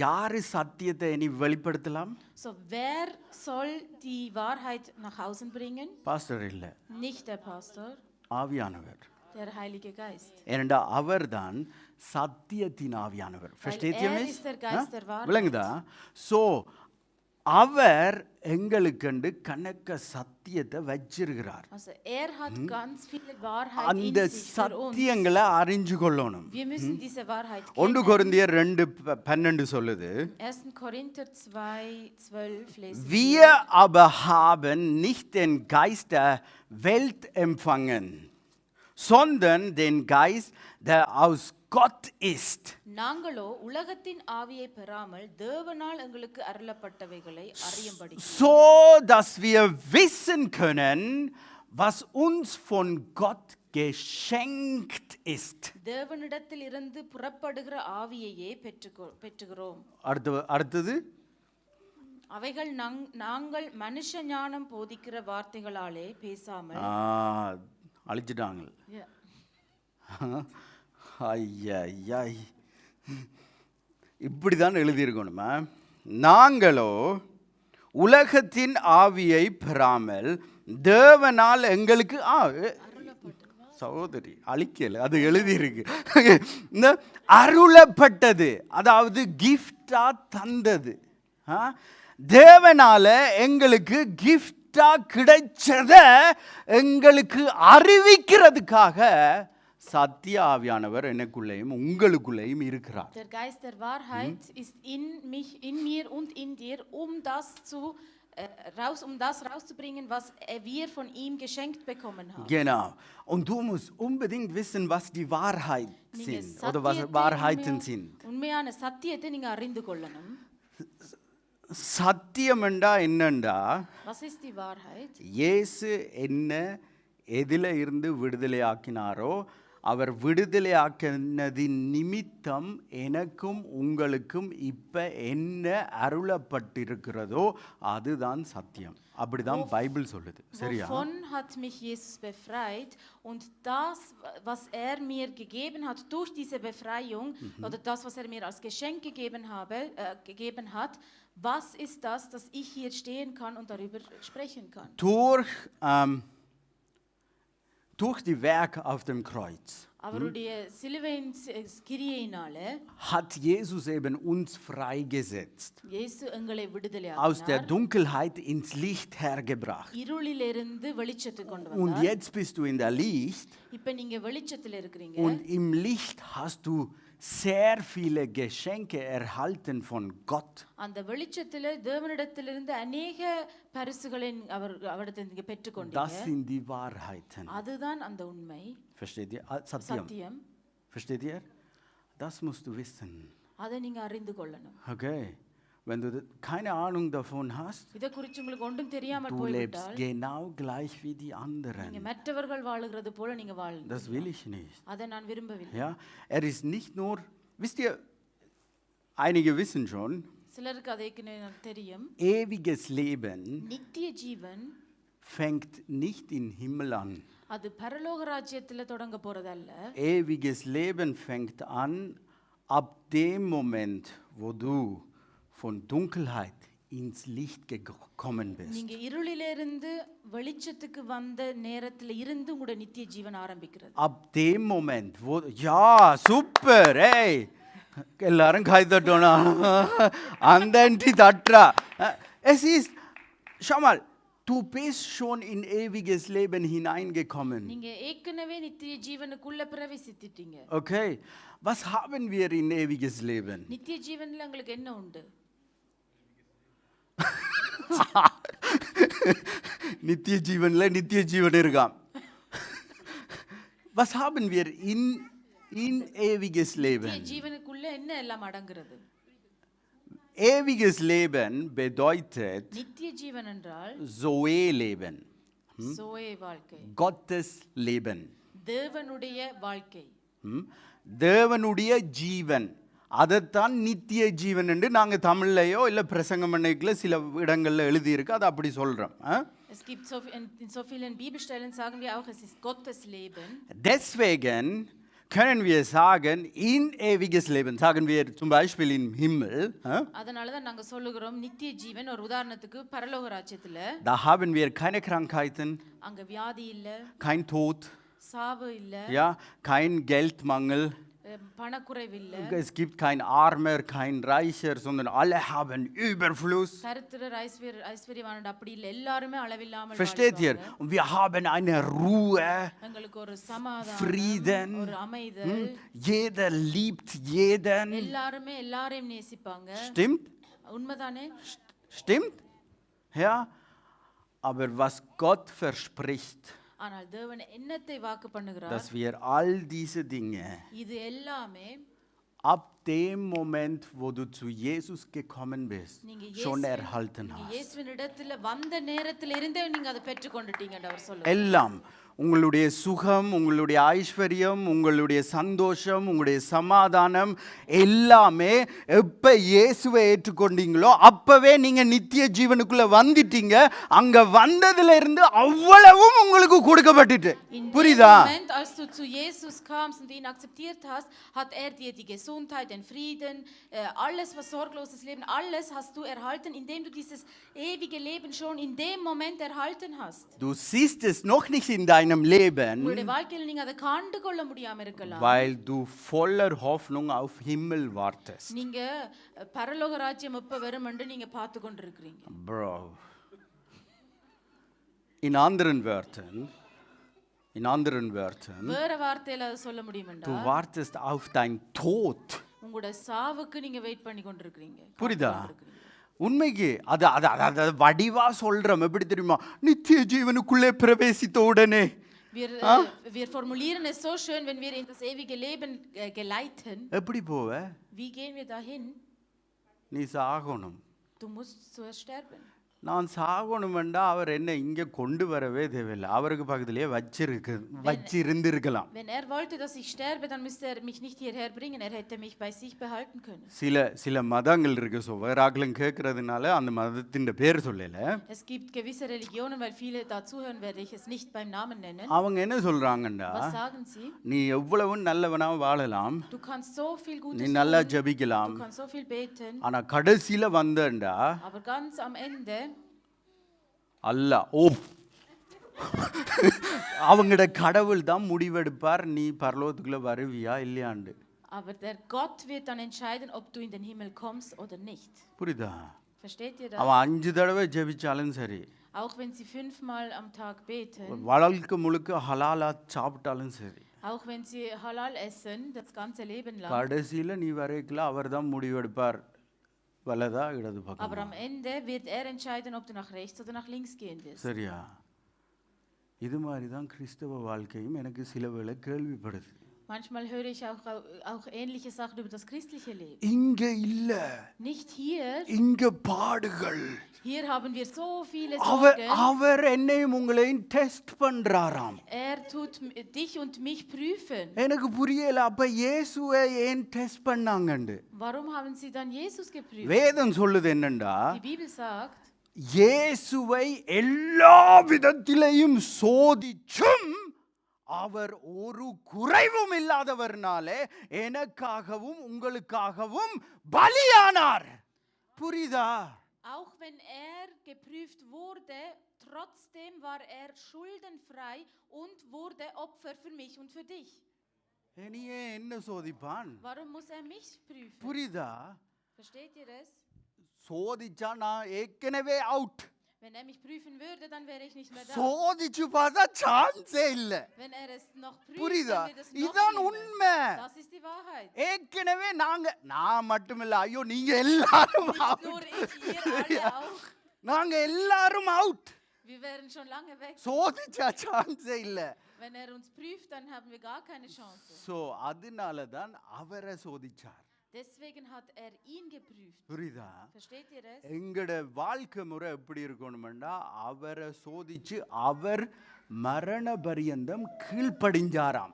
யாரு சத்தியத்தை இனி வெளிப்படுத்தலாம்? So, wer soll die Wahrheit nach außen bringen? Pastor இல்ல, Nicht der Pastor, ஆவியானவர். der Heilige Geist. ஏனெண்டா அவர்தான் சத்தியத்தின் ஆவியானவர். Versteht ihr mich? Ist der Geist der Wahrheit. விளங்குதா? So, அவர் எங்களுக்கண்டு கணக்க சத்தியத்தை வச்சிருக்கிறார். Also hat ganz viele Wahrheit அந்த in sich für uns. சத்தியங்களை அறிஞ்சு கொள்ளணும். Wir müssen diese Wahrheit 1 kennen. கொரிந்தியர் 2:12 சொல்லுது, 1. Korinther 2:12 lesen wir aber haben nicht den Geist der Welt empfangen, sondern den Geist, der aus Gott ist. நாங்களோ உலகத்தின் ஆவியை பெறாமல் தேவனால் எங்களுக்கு அருளப்பட்டவைகளை அறியும்படி, So dass wir wissen können, was uns von Gott geschenkt ist. தேவனிடத்தில் இருந்து புறப்படுகிற ஆவியையே பெற்றுகிறோம். அடுத்தது, அவைகள் நாங்கள் மனுஷ ஞானம் போதிக்கிற வார்த்தைகளாலே பேசாமல். அழிச்சிட்டாங்க. ஐயாய், இப்படிதான் எழுதியிருக்கணுமா? நாங்களோ உலகத்தின் ஆவியை பெறாமல் தேவனால் எங்களுக்கு சகோதரி அழிக்கல, அது எழுதியிருக்கு. இந்த அருளப்பட்டது, அதாவது கிஃப்டா தந்தது, தேவனால எங்களுக்கு கிஃப்டா கிடைச்சத எங்களுக்கு அறிவிக்கிறதுக்காக சத்திய ஆவியானவர் எனக்குள்ளேயும் உங்களுக்குள்ளேயும் இருக்கிறார். Der Geist der Wahrheit ist in mir und in dir, um das rauszubringen, was wir von ihm geschenkt bekommen haben. Genau. Und du musst unbedingt wissen, was die Wahrheit sind oder was Wahrheiten sind. உண்மையான சத்தியத்தை நீங்க அறிந்து கொள்ளணும். சத்தியம் என்னண்டா? Was ist die Wahrheit? இயேசு என்ன எதில இருந்து விடுதலையாக்கினாரோ, அவர் விடுதலையாக்கினதின் நிமித்தம் எனக்கும் உங்களுக்கும் இப்ப என்ன அருளப்பட்டிருக்கிறதோ அதுதான் சத்தியம். அப்படிதான் பைபிள் சொல்லுது. சரியா? Wovon hat mich Jesus befreit, und das, was mir gegeben hat durch diese Befreiung, oder das, was mir als Geschenk gegeben hat, was ist das, dass ich hier stehen kann und darüber sprechen kann? Durch die Werke auf dem Kreuz hat Jesus eben uns freigesetzt, aus der Dunkelheit ins Licht hergebracht. Und jetzt bist du in der Licht, und im Licht hast du sehr viele Geschenke erhalten von Gott. அந்த வெளிச்சத்திலே தேவனிடத்திலிருந்து अनेक பரிசுகளை அவரிடத்திலிருந்து பெற்றுக்கொண்டீங்க. Das sind die Wahrheiten. அதுதான் அந்த உண்மை. Versteht ihr? Satyam. Versteht ihr? Das musst du wissen. அதை நீங்க அறிந்து கொள்ளணும். Okay. Wenn du keine Ahnung davon hast, இத குறித்து உங்களுக்கு ஒன்றும் தெரியாமல் du போய்விட்டால், lebst genau gleich wie die anderen. நீங்க மற்றவர்கள் வாழுகிறது போல நீங்க வாழணும். Das will ich nicht. அதை நான் விரும்பவில்லை. Ja, ist nicht nur, wisst ihr, einige wissen schon, சிலருக்கு அதை தெரியும். Ewiges Leben நித்திய ஜீவன் fängt nicht im Himmel an. அது பரலோக ராஜ்யத்துல தொடங்க போறதல்ல. Ewiges Leben fängt an ab dem Moment, wo du von Dunkelheit ins Licht gekommen bist. நீங்க இருளிலிருந்து வெளிச்சத்துக்கு வந்த நேரத்துல இருந்து உங்களுடைய நித்திய ஜீவன் ஆரம்பிக்கிறது. Ab dem Moment, wo, ja, super, hey, எல்லாரும் கை தட்டணும். அந்த தட்டா. Es ist, schau mal, du bist schon in ewiges Leben hineingekommen. நீங்க ஏற்கனவே நித்திய ஜீவனுக்குள்ள பிரவேசித்துட்டீங்க. Okay, was haben wir in ewiges Leben? நித்திய ஜீவன்ல உங்களுக்கு என்ன உண்டு? நித்திய ஜீவன்ல நித்திய ஜீவன் இருக்காம். Was haben wir in ewiges Leben? நித்திய ஜீவனுக்குள்ள என்ன எல்லாம் அடங்குறது? Ewiges Leben bedeutet நித்திய ஜீவன் என்றால் Zoe Leben. சோயே வாழ்க்கை. Gottes Leben. தேவனுடைய வாழ்க்கை. தேவனுடைய ஜீவன். அதைத்தான் நித்திய ஜீவன் என்று நாங்கள் தமிழ்லையோ இல்லை பிரசங்கம் பண்ணைக்குள்ள சில இடங்களில் எழுதியிருக்கு, அதை அப்படி சொல்கிறோம். Es gibt in so vielen Bibelstellen sagen wir auch, es ist Gottes Leben. Deswegen können wir sagen, in ewiges Leben, sagen wir zum Beispiel im Himmel. அதனால தான் நாங்க சொல்லுகிறோம் நித்திய ஜீவன். ஒரு உதாரணத்துக்கு பரலோக ராஜ்யத்துல Da haben wir keine Krankheiten, அங்க வியாதி இல்ல, kein Tod, சாவு இல்ல, ja, kein Geldmangel. பணக்குறைவு இல்ல. Es gibt kein Armer, kein Reicher, sondern alle haben Überfluss. தரித்திரர் ஐஸ்வர்யவான் அப்படி இல்ல, எல்லாரும் அளவில்லாமல் Versteht ihr? Und wir haben eine Ruhe, எங்களுக்கு ஒரு சமாதானம், Frieden. ஒரு அமைதல். Jeder liebt jeden. எல்லாரும் எல்லாரையும் நேசிப்பாங்க. Stimmt? உண்மைதானே? Stimmt? Ja. Aber was Gott verspricht, ஆனால் தேவன் என்னத்தை வாக்கு பண்ணுகிறார்? dass wir all diese Dinge இது எல்லாமே ab dem Moment, wo du zu Jesus gekommen bist, schon erhalten hast. இயேசுவினிடத்தில் வந்த நேரத்தில் இருந்தே நீங்க அதை பெற்றுக்கொண்டுட்டீங்கன்னு அவர் சொல்றார். எல்லாம் உங்களுடைய சுகம், உங்களுடைய ஐஸ்வர்யம், உங்களுடைய சந்தோஷம், உங்களுடைய சமாதானம் எல்லாமே எப்போ இயேசுவை ஏற்றுக்கொண்டீங்களோ அப்பவே நீங்க நித்திய ஜீவனுக்குள்ள வந்துட்டீங்க. அங்க வந்ததுல இருந்து அவ்வளவும் உங்களுக்கு கொடுக்கப்பட்டுட்டு. புரியுதா? Als du zu Jesus kamst und ihn akzeptiert hast, hat dir die Gesundheit, den Frieden, alles was sorgloses Leben, alles hast du erhalten, indem du dieses ewige Leben schon in dem Moment erhalten hast. Du siehst es noch nicht in deinem Leben, உங்களுடைய வாழ்க்கையில் நீங்க அதை கண்டு கொள்ள முடியாம இருக்கலாம். weil du voller Hoffnung auf Himmel wartest. நீங்க பரலோக ராஜ்யம் எப்ப வரும் என்று நீங்க பார்த்து கொண்டிருக்கிறீங்க. Bro. In anderen Wörtern, வேற வார்த்தையில அதை சொல்ல முடியுமெண்டா, du wartest auf dein Tod. உங்களுடைய சாவுக்கு நீங்க வெயிட் பண்ணி கொண்டிருக்கிறீங்க. புரியுதா? உண்மைக்கு அது வடிவா சொல்றோம். எப்படி தெரியுமா? நித்திய ஜீவனுக்குள்ளே பிரவேசித்த உடனே. Wir formulieren es so schön, wenn wir in das ewige Leben geleiten. எப்படி போவ? Wie gehen wir dahin? நீ சாகணும். Du musst zuerst sterben. நான் சாகணுமெண்டா அவர் என்ன இங்கே கொண்டு வரவே தேவையில்லை, அவருக்கு பக்கத்திலேயே வச்சிருந்திருக்கலாம். Wenn wollte, dass ich sterbe, dann müsste mich nicht hierher bringen. hätte mich bei sich behalten können. சில மதங்கள் இருக்கு, ஸோ வேறாக்களும் கேட்கறதுனால அந்த மதத்தின் பேர் சொல்லல. Es gibt gewisse Religionen, weil viele dazuhören, werde ich es nicht beim Namen nennen. அவங்க என்ன சொல்றாங்கண்டா, Was sagen sie? நீ எவ்வளவு நல்லவனா வாழலாம், Du kannst so viel Gutes நீ tun, நல்லா ஜெபிக்கலாம், du kannst so viel beten, ஆனா கடைசியில வந்தண்டா aber ganz am Ende அல்ல அவங்களோட கடவுள் தான் முடிவெடுப்பார் நீ பரலோகத்துக்குள்ள வருவியா இல்லையாண்டு. Aber der Gott wird dann entscheiden, ob du in den Himmel kommst oder nicht. புரியுதா? Versteht ihr das? அவன் 5 தடவை ஜெபிச்சாலும் சரி, Auch wenn sie 5 Mal am Tag beten, வாழ்க்கை முழுக்க ஹலாலா சாப்பிட்டாலும் சரி, auch wenn sie halal essen, das ganze Leben lang, கடைசியில நீ வரைக்கல அவர் தான் முடிவெடுப்பார், வலதா இடது aber பக்கம். am Ende wird entscheiden, ob du nach rechts oder nach links gehen wirst. சரியா? இது மாதிரி தான் கிறிஸ்தவ வாழ்க்கையும் எனக்கு சில வேளை கேள்விப்படுது. Manchmal höre ich auch ähnliche Sachen über das christliche Leben. இங்க இல்ல, Nicht hier. இங்க பாடுகள். Hier haben wir so viele Sorgen. அவர் என்னையும் உங்களையும் test பண்றாராம். Tut dich und mich prüfen. எனக்கு புரியல, அப்ப இயேசுவை ஏன் டெஸ்ட் பண்ணாங்கன்னு. Warum haben sie dann Jesus geprüft? வேதம் சொல்லுது என்னண்டா, Die Bibel sagt, இயேசுவை எல்லா விதத்திலையும் சோதிச்சும் அவர் ஒரு குறைவும் இல்லாதவர்னாலே எனக்காகவும் உங்களுக்காகவும் பலியானார். புரியுதா? Auch wenn er geprüft wurde, trotzdem war er schuldenfrei und wurde Opfer für mich und für dich. என்னையே என்ன சோதிப்பான்? Warum muss er mich prüfen? புரியுதா? Versteht ihr es? சோதிச்சா நான் ஏற்கனவே out. Wenn er mich prüfen würde, dann wäre ich nicht mehr da. சோதிச்சு பார்த்தா சான்ஸே இல்ல. Wenn er es noch prüft, புரியுதா? dann wird es noch இதான் schlimmer. உண்மை. Das ist die Wahrheit. ஏற்கனவே நான் மட்டுமில்ல, ஐயோ நீங்க எல்லாரும் Nicht out. nur ich, ihr alle auch. நாங்க எல்லாரும் out. Wir wären schon lange weg. சோதிச்சா சான்ஸே இல்ல. Wenn er uns prüft, dann haben wir gar keine Chance. So அதனால தான் அவரை சோதிச்சார். Deswegen hat er ihn geprüft. புரியுதா? Versteht ihr es? எங்கட வாழ்க்கை முறை எப்படி இருக்கணும்னா அவரை சோதிச்சு அவர் மரண பரியந்தம் கீழ்ப்படிஞ்சாராம்.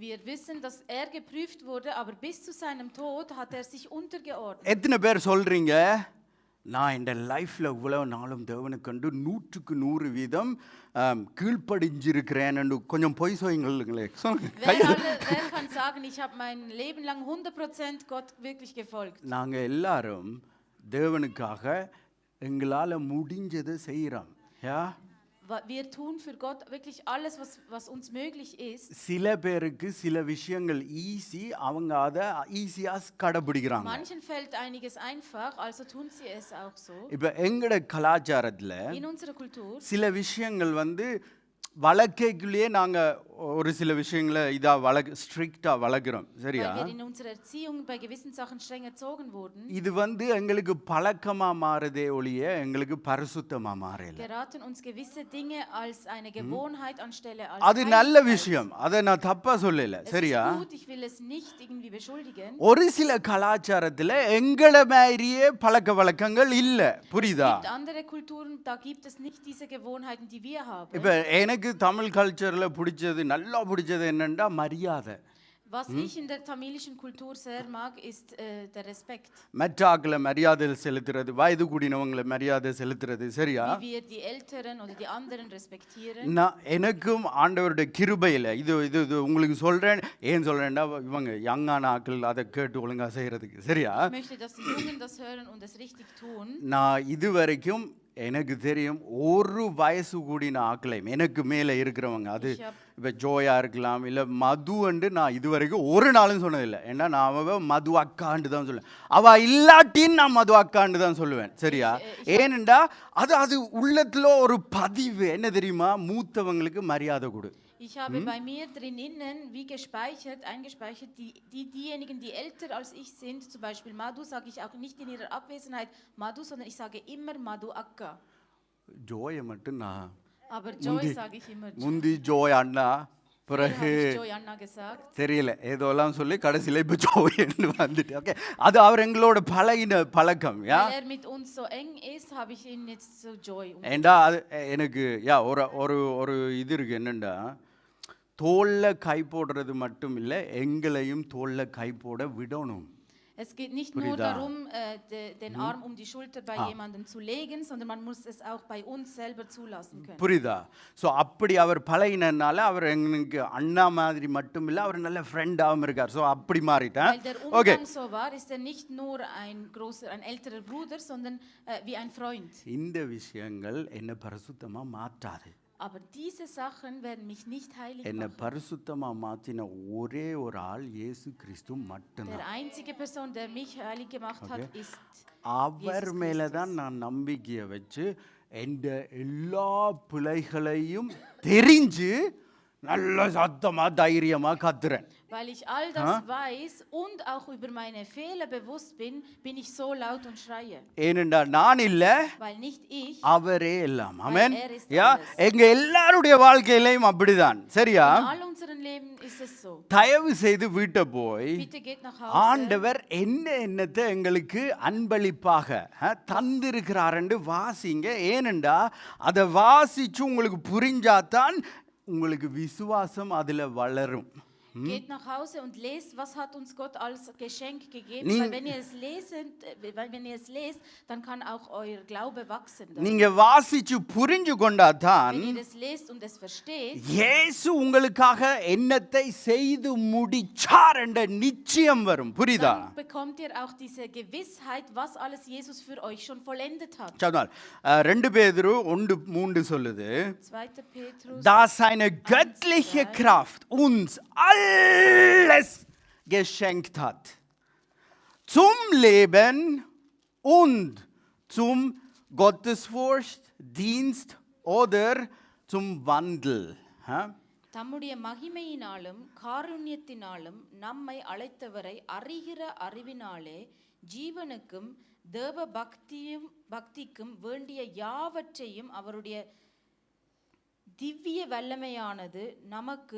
Wir wissen, dass er geprüft wurde, aber bis zu seinem Tod hat er sich untergeordnet. எத்தனை பேர் சொல்றீங்க நான் இந்த லைஃப்ல இவ்வளவு நாளும் தேவனுக்கு கண்டு 100% கீழ்ப்படிஞ்சிருக்கிறேன்? கொஞ்சம் பொய் சொல்லுங்களே. Wer kann sagen, ich habe mein Leben lang 100% Gott wirklich gefolgt? நாங்க எல்லாரும் தேவனுக்காக எங்களால முடிஞ்சதை செய்யறோம். Wir tun für Gott wirklich alles, was uns möglich ist. சில பேருக்கு சில விஷயங்கள் ஈஸி, அவங்க அதை ஈஸியா கடைபிடிக்கிறாங்க. Manchen fällt einiges einfach, also tun sie es auch so. இப்ப எங்கட கலாச்சாரத்துல In unserer Kultur சில விஷயங்கள் வழக்கைக்குள்ளேயே நாங்க ஒரு சில விஷயங்களை இதா ஸ்ட்ரிக்டா வளர்க்கிறோம். சரியா? weil wir in unserer Erziehung bei gewissen Sachen streng erzogen wurden, இது எங்களுக்கு பழக்கமா மாறுதே ஒழிய எங்களுக்கு பரிசுத்தமா மாறல. geraten uns gewisse Dinge als eine Gewohnheit anstelle als அது நல்ல விஷயம், அதை நான் தப்பா சொல்லல. சரியா? Es ist gut, ich will es nicht irgendwie beschuldigen. ஒரு சில கலாச்சாரத்துல எங்கள மாதிரியே பழக்க வழக்கங்கள் இல்ல. புரியுதா? Es gibt andere Kulturen, da gibt es nicht diese Gewohnheiten, die wir haben. இப்ப எனக்கு தமிழ் கல்ச்சர்ல நல்லா பிடிச்சது என்னன்னா மரியாதை. Was ich in der tamilischen Kultur sehr mag, ist der Respekt. மற்றாக்களை மரியாதை செலுத்துறது, வயது கூடினவங்களை மரியாதை செலுத்துறது. சரியா? Wie wir die Älteren oder die anderen respektieren. நான் எனக்கும் ஆண்டவருடைய கிருபையில இது உங்களுக்கு சொல்றேன். ஏன் சொல்றேன்னா இவங்க யங்கான ஆட்கள் அதை கேட்டு ஒழுங்கா செய்யறதுக்கு. சரியா? Ich möchte, dass die Jungen das hören und es richtig tun. நான் இதுவரைக்கும் எனக்கு தெரியும் ஒரு வயசு கூடின ஆக்களையும் எனக்கு மேலே இருக்கிறவங்க, அது இப்போ ஜோயா இருக்கலாம் இல்லை மது நான் இதுவரைக்கும் ஒரு நாளும் சொன்னதில்லை. ஏன்னா நான் அவன் மது அக்காண்டு தான் சொல்லுவேன். அவள் இல்லாட்டின்னு நான் மது அக்காண்டு தான் சொல்லுவேன். சரியா? ஏனெண்டா அது உள்ளத்தில் ஒரு பதிவு என்ன தெரியுமா, மூத்தவங்களுக்கு மரியாதை கொடு. Ich habe bei mir drinnen wie eingespeichert, diejenigen, die älter als ich sind, zum Beispiel Madhu, sage ich auch nicht in ihrer Abwesenheit Madhu, sondern ich sage immer Madhu Akka. Joy மட்டும் நான். Aber Joy sage ich immer. முந்தி Joy அண்ணா, பிறகு தெரியல ஏதோலாம் சொல்லி கடைசியில் இப்போ ஜோய்ன்னு வந்துட்டு. Okay, அது அவர் எங்களோட பழகின பழக்கம். mit uns so eng ist, habe ich ihn jetzt so Joy. ஏண்டா அது எனக்கு ஒரு இது இருக்கு என்னண்டா, தோல்ல கை போடுறது மட்டும் இல்லை, எங்களையும் தோல்ல கை போட விடணும். Es geht nicht nur darum, den Arm um die Schulter bei jemandem zu legen, sondern man muss es auch bei uns selber zulassen können. புரியுதா? ஸோ அப்படி அவர் பழகினால அவர் எனக்கு அண்ணா மாதிரி மட்டும் இல்லை, அவர் நல்ல ஃப்ரெண்டாகவும் இருக்கார். ஸோ அப்படி மாறிட்டேன். Weil der Umgang so war, ist er nicht nur ein älterer Bruder, sondern wie ein Freund. இந்த விஷயங்கள் என்ன பரிசுத்தமா மாற்றாது. Aber diese Sachen werden mich nicht heilig என்ன machen. பரிசுத்தமா மாத்தின ஒரே ஒரு ஆள் இயேசு கிறிஸ்து மட்டும்தான். Der einzige Person, der mich heilig gemacht hat, ist அவர் மேல தான் நான் நம்பிக்கையை வச்சு எந்த எல்லா பிழைகளையும் தெரிஞ்சு நல்ல சத்தமா தைரியமா கத்துறேன். Weil ich all das weiß und auch über meine Fehler bewusst bin, bin ich so laut und schreie. ஏனென்றா நான் இல்ல, weil nicht ich, அவரே எல்லாம். ஆமென். யா, எங்க எல்லாருடைய வாழ்க்கையிலும் அப்படிதான். சரியா? in all unseren Leben ist es so. தயவு செய்து வீட்டை போய் Bitte geht nach Hause. ஆண்டவர் என்னத்தை எங்களுக்கு அன்பளிப்பாக தந்திருக்கிறாருன்னு வாசிங்க. ஏனென்றா அதை வாசிச்சு உங்களுக்கு புரிஞ்சாதான் உங்களுக்கு விசுவாசம் அதுல வளரும். Geht nach Hause und lest, was hat uns Gott als Geschenk gegeben. Ning- Weil wenn ihr es lest, dann kann auch euer Glaube wachsen. darin. நீங்க வாசிச்சு புரிஞ்சு கொண்டாதான் Wenn ihr es lest und es versteht, இயேசு உங்களுக்காக என்னத்தை செய்து முடிச்சார் என்ற நிச்சயம் வரும். புரியுதா? dann bekommt ihr auch diese Gewissheit, was alles Jesus für euch schon vollendet hat. சொன்னால் 2 பேதுரு 1:3 சொல்லுது, 2. Petrus. da seine göttliche Kraft uns alles geschenkt hat zum Leben und zum Gottesfurcht, Dienst oder zum Wandel. Ha? தம்முடைய மகிமையினாலும் காருண்யத்தினாலும் நம்மை அழைத்தவரை அறிகிற அறிவினாலே ஜீவனுக்கும் தேவ பக்திக்கும் வேண்டிய யாவற்றையும் அவருடைய திவ்ய வல்லமையானது நமக்கு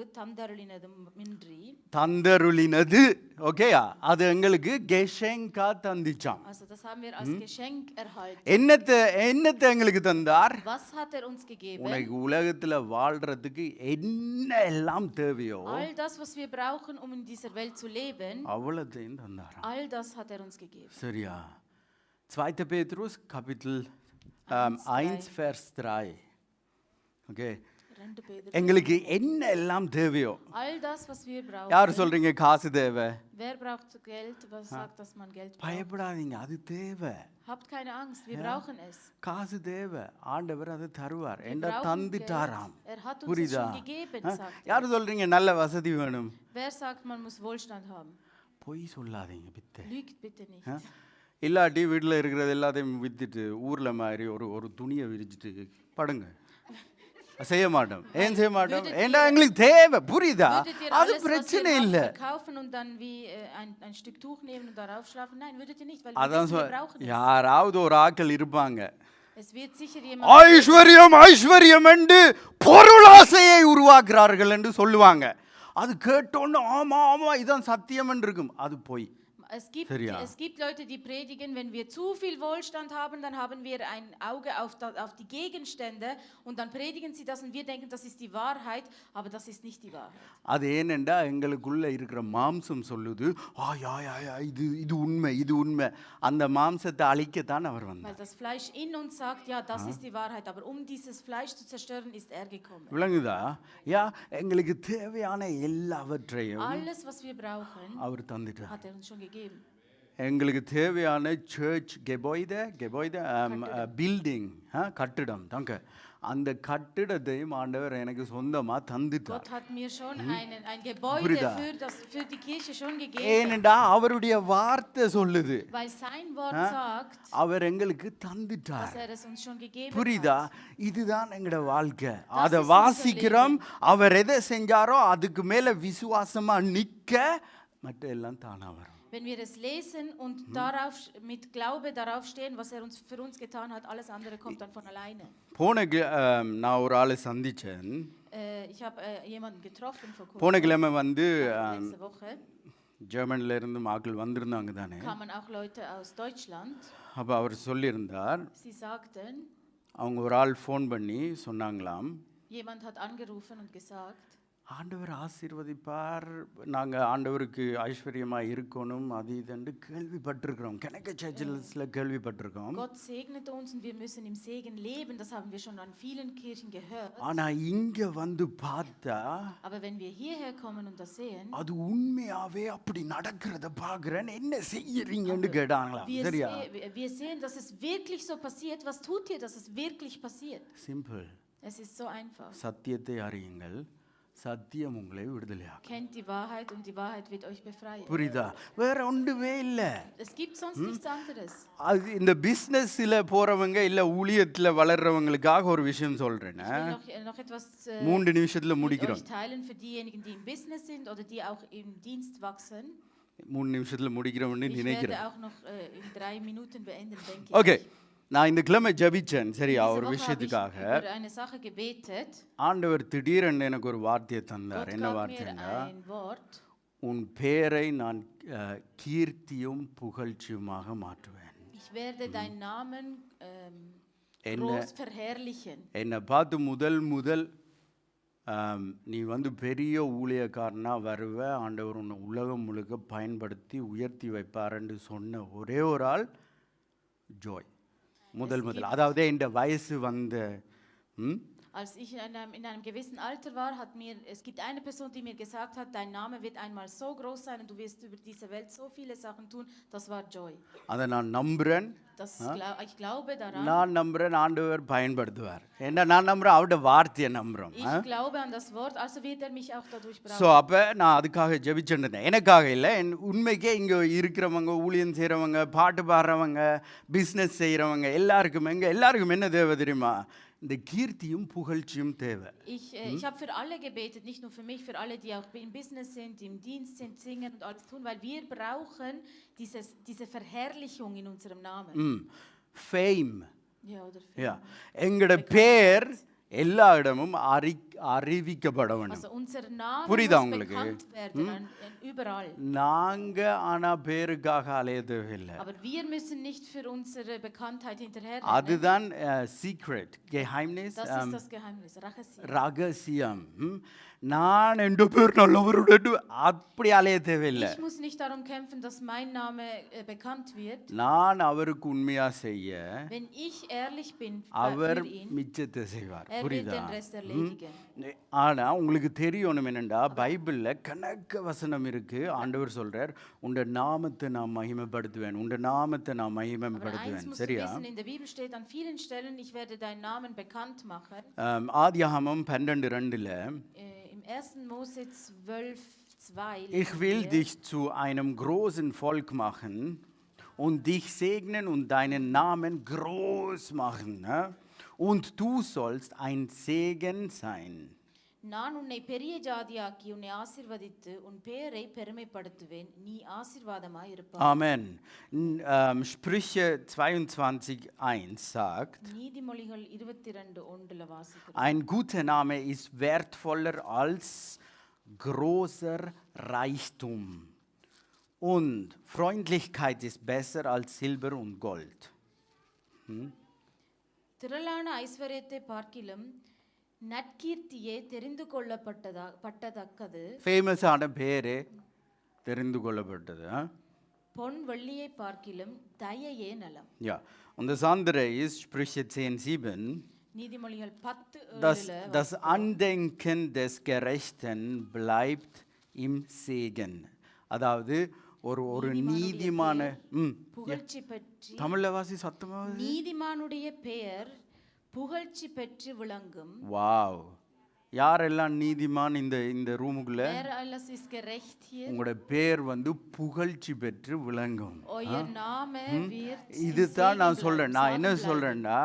தந்தருளினது. ஓகேயா? அது எங்களுக்கு கெஷெங்கா தந்திச்சாம். Also das haben wir als Geschenk erhalten. என்னத்தை எங்களுக்கு தந்தார்? Was hat er uns gegeben? உனக்கு உலகத்துல வாழ்றதுக்கு என்ன எல்லாம் தேவையோ All das, was wir brauchen, um in dieser Welt zu leben, அவ்வளத்தையும் தந்தார். all das hat er uns gegeben. சரியா? 2. Petrus Kapitel 1 Vers 3. Okay. எங்களுக்கு என்ன எல்லாம் தேவையோ. All das, was wir brauchen. யார் சொல்றீங்க காசு தேவை? Wer braucht Geld? Was sagt, dass man Geld braucht? பயப்படாதீங்க, அது தேவை. Habt keine Angst, wir brauchen es. காசு தேவை. ஆண்டவர் அது தருவார். Wir என்ன brauchen தந்துட்டாராம். Geld. Er hat uns es புரியுதா? schon gegeben, sagt er. யார் சொல்றீங்க நல்ல வசதி வேணும்? Wer sagt, man muss Wohlstand haben? பொய் சொல்லாதீங்க பித்தை. Lügt bitte nicht. இல்லாட்டி வீட்டில் இருக்கிறது எல்லாத்தையும் வித்துட்டு ஊரில் மாதிரி ஒரு துணியை விரிச்சிட்டு படுங்க. செய்ய மாட்டோம். ஏன் செய்ய மாட்டோம்? ஏன்னா எங்களுக்கு தேவை. புரியுதா? அது பிரச்சனை இல்லை. அதான் யாராவது ஒரு ஆட்கள் இருப்பாங்க, ஐஸ்வர்யம் ஐஸ்வர்யம் என்று பொருளாசையை உருவாக்குறார்கள் என்று சொல்லுவாங்க. அது கேட்டோன்னு ஆமா ஆமா இதான் சத்தியம் என்று இருக்கும். அது போய். Es gibt Leute, die predigen, wenn wir zu viel Wohlstand haben, dann haben wir ein Auge auf die Gegenstände und dann predigen sie das und wir denken, das ist die Wahrheit, aber das ist nicht die Wahrheit. அது ஏனென்றா எங்களுக்குள்ள இருக்கிற மாம்சம் சொல்லுது, இது உண்மை இது உண்மை. அந்த மாம்சத்தை அழிக்கத்தான் அவர் வந்தார். Weil das Fleisch in uns sagt, ja, das ist die Wahrheit, aber um dieses Fleisch zu zerstören, ist er gekommen. விளங்குதா? எங்களுக்கு தேவையான எல்லாவற்றையும் Alles, was wir brauchen, our தந்துட்டார். hat er uns schon gegeben. எங்களுக்கு தேவையான சர்ச் கெபாய்தே பில்டிங் கட்டிடம் தாங்க. அந்த கட்டிடத்தையும் ஆண்டவர் எனக்கு சொந்தமா தந்துட்டார். Gott hat mir schon ein Gebäude für die Kirche schon gegeben. ஏனென்றா அவருடைய வார்த்தை சொல்லுது, weil sein Wort sagt, அவர் எங்களுக்கு தந்துட்டார். dass er es uns schon gegeben புரியுதா? hat. இதுதான் எங்கட வாழ்க்கை. அதை வாசிக்கிறோம். அவர் எதை செஞ்சாரோ அதுக்கு மேல விசுவாசமா நிக்க மற்ற எல்லாம் தானா வரும். Wenn wir es lesen und mit Glaube darauf stehen, was er für uns getan hat, alles andere kommt dann von alleine. நான் ஒரு ஆளை சந்திச்சேன். Ich habe jemanden getroffen vor kurzem. போன கிழமை letzte Woche ஜெர்மனில இருந்து மக்கள் வந்திருந்தாங்க தானே. kamen auch Leute aus Deutschland. அப்ப அவர் சொல்லியிருந்தார், Sie sagten, அவங்க ஒரு ஆள் ஃபோன் பண்ணி சொன்னாங்களாம், jemand hat angerufen und gesagt, ஆண்டவர் ஆசீர்வதிப்பார், நாங்கள் ஆண்டவருக்கு ஐஸ்வர்யமாக இருக்கணும், அது இதுன்னு கேள்விப்பட்டிருக்கிறோம். கணக்க சர்ச்சில் கேள்விப்பட்டிருக்கோம். Gott segnet uns und wir müssen im Segen leben, das haben wir schon an vielen Kirchen gehört. ஆனால் இங்கே வந்து பார்த்தா, aber wenn wir hierher kommen und das sehen, அது உண்மையாவே அப்படி நடக்கிறத பார்க்குறேன், என்ன செய்யறீங்கன்னு கேட்டாங்களாம். சரியா? wir sehen, dass es wirklich so passiert. Was tut ihr, dass es wirklich passiert? Simple. Es ist so einfach. சத்தியத்தை அறியுங்கள், சத்தியம் உங்களை விடுதலையாக்கும். Kennt die Wahrheit und die Wahrheit wird euch befreien. புரியுதா? வேற ஒன்றுமே இல்லை. Es gibt sonst nichts anderes. அது இந்த பிசினஸ்ல போறவங்க இல்ல ஊழியத்துல வளர்றவங்களுக்காக ஒரு விஷயம் சொல்றேன். noch etwas 3 நிமிஷத்துல முடிக்கிறோம். euch teilen für diejenigen, die im Business sind oder die auch im Dienst wachsen. 3 நிமிஷத்துல முடிக்கிறோம்னு நினைக்கிறேன். Ich werde auch noch in 3 Minuten beenden, denke ich. Okay. நான் இந்த கிழமை ஜெபிச்சேன். சரியா? ஒரு விஷயத்துக்காக ஆண்டவர் திடீரென்று எனக்கு ஒரு வார்த்தையை தந்தார். என்ன வார்த்தைன்னா, உன் பேரை நான் கீர்த்தியும் புகழ்ச்சியுமாக மாற்றுவேன். என்னை பார்த்து முதல் நீ வந்து பெரிய ஊழியக்காரனா வருவ, ஆண்டவர் உன்னை உலகம் முழுக்க பயன்படுத்தி உயர்த்தி வைப்பாருன்னு சொன்ன ஒரே ஒரு ஆள் ஜோய். முதல் அதாவது இந்த வயசு வந்த Als ich in einem gewissen Alter war, es gibt eine Person, die mir gesagt hat, dein Name wird einmal so groß sein und du wirst über diese Welt so viele Sachen tun. Das war Joy. அதை நான் நம்புறேன். Ich glaube daran. நான் நம்புறேன் ஆண்டவர் பயன்படுத்துவார். என்ன நான் நம்புறேன், அவருடைய வார்த்தையை நம்புறோம். Ich glaube an das Wort, also wird er mich auch dadurch brauchen. So அப்போ நான் அதுக்காக ஜெபிச்சுட்டேன். எனக்காக இல்லை, உண்மைக்கே இங்கே இருக்கிறவங்க, ஊழியம் செய்கிறவங்க, பாட்டு பாடுறவங்க, பிஸ்னஸ் செய்கிறவங்க எல்லாருக்கும் என்ன தேவை தெரியுமா? இந்த கீர்த்தியும் புகழ்ச்சியும் தேவை. Ich habe für alle gebetet, nicht nur für mich, für alle, die auch im Business sind, im Dienst sind, singen und alles tun, weil wir brauchen diese Verherrlichung in unserem Namen. Fame. Ja, oder Fame. Ja. எங்களோட பேர் எல்லா இடமும் அறிவிக்கப்பட வேண்டும். Also unser Name புரியுதா muss உங்களுக்கு? bekannt werden überall. நாங்க ஆனா பேருக்காக அலைய தேவையில்லை. Aber wir müssen nicht für unsere Bekanntheit hinterherrennen. அதுதான் secret, Geheimnis. Das ist das Geheimnis, ரகசியம். நான் என்ற பேர் நல்லவருடன் அப்படி அலைய தேவையில்லை. Ich muss nicht darum kämpfen, dass mein Name bekannt wird. நான் அவருக்கு உண்மையா செய்ய, Wenn ich ehrlich bin அவர் für ihn, மிச்சத்தை செய்வார். er wird den Rest erledigen. ஆனா உங்களுக்கு தெரியணும் என்னண்டா, பைபிள்ல கணக்க வசனம் இருக்கு. ஆண்டவர் சொல்றார், உண்ட நாமத்தை நான் மகிமைப்படுத்துவேன், உண்ட நாமத்தை நான் மகிமைப்படுத்துவேன். சரியா? In der Bibel steht an vielen Stellen, ich werde deinen Namen bekannt machen. ஆதியாகமம் 12:2 Im 1. Mose 12:2 Ich will dich zu einem großen Volk machen und dich segnen und deinen Namen groß machen. Ne? Und du sollst ein Segen sein. நான் உன்னை பெரிய ஜாதியாக்கி உன்னை ஆசீர்வதித்து உன் பேரை பெருமைப்படுத்துவேன், நீ ஆசீர்வாதமாய் இருப்பாய். Amen. Sprüche 22:1 sagt, நீதிமொழிகள் 22:1 வாசிக்கிறோம். ein guter Name ist wertvoller als großer Reichtum und Freundlichkeit ist besser als Silber und Gold. திரளான ஐஸ்வர்யத்தை பார்க்கிலும் நற்கீர்த்தியே தெரிந்து கொள்ளப்பட்டதக்கது. ஃபேமஸான பேரு தெரிந்து கொள்ளப்பட்டது. பொன் வெள்ளியை பார்க்கிலும் தயையே நலம். Ja, und das andere ist Sprüche 10:7. நீதிமொழிகள் 10:7. Das Andenken des Gerechten bleibt im Segen. அதாவது ஒரு நீதிமான புகழ்ச்சி பற்றி தமிழ்ல வாசி சத்தமா. நீதிமானுடைய பெயர் புகழ்ச்சி பெற்று விளங்கும். வாவ், யாரெல்லாம் நீதிமான் இந்த ரூமுக்குள்ள? Wer alles ist gerecht hier? உங்களோட பேர் வந்து புகழ்ச்சி பெற்று விளங்கும். Euer Name wird இதுதான் நான் சொல்றேன். நான் என்ன சொல்றேன்னா,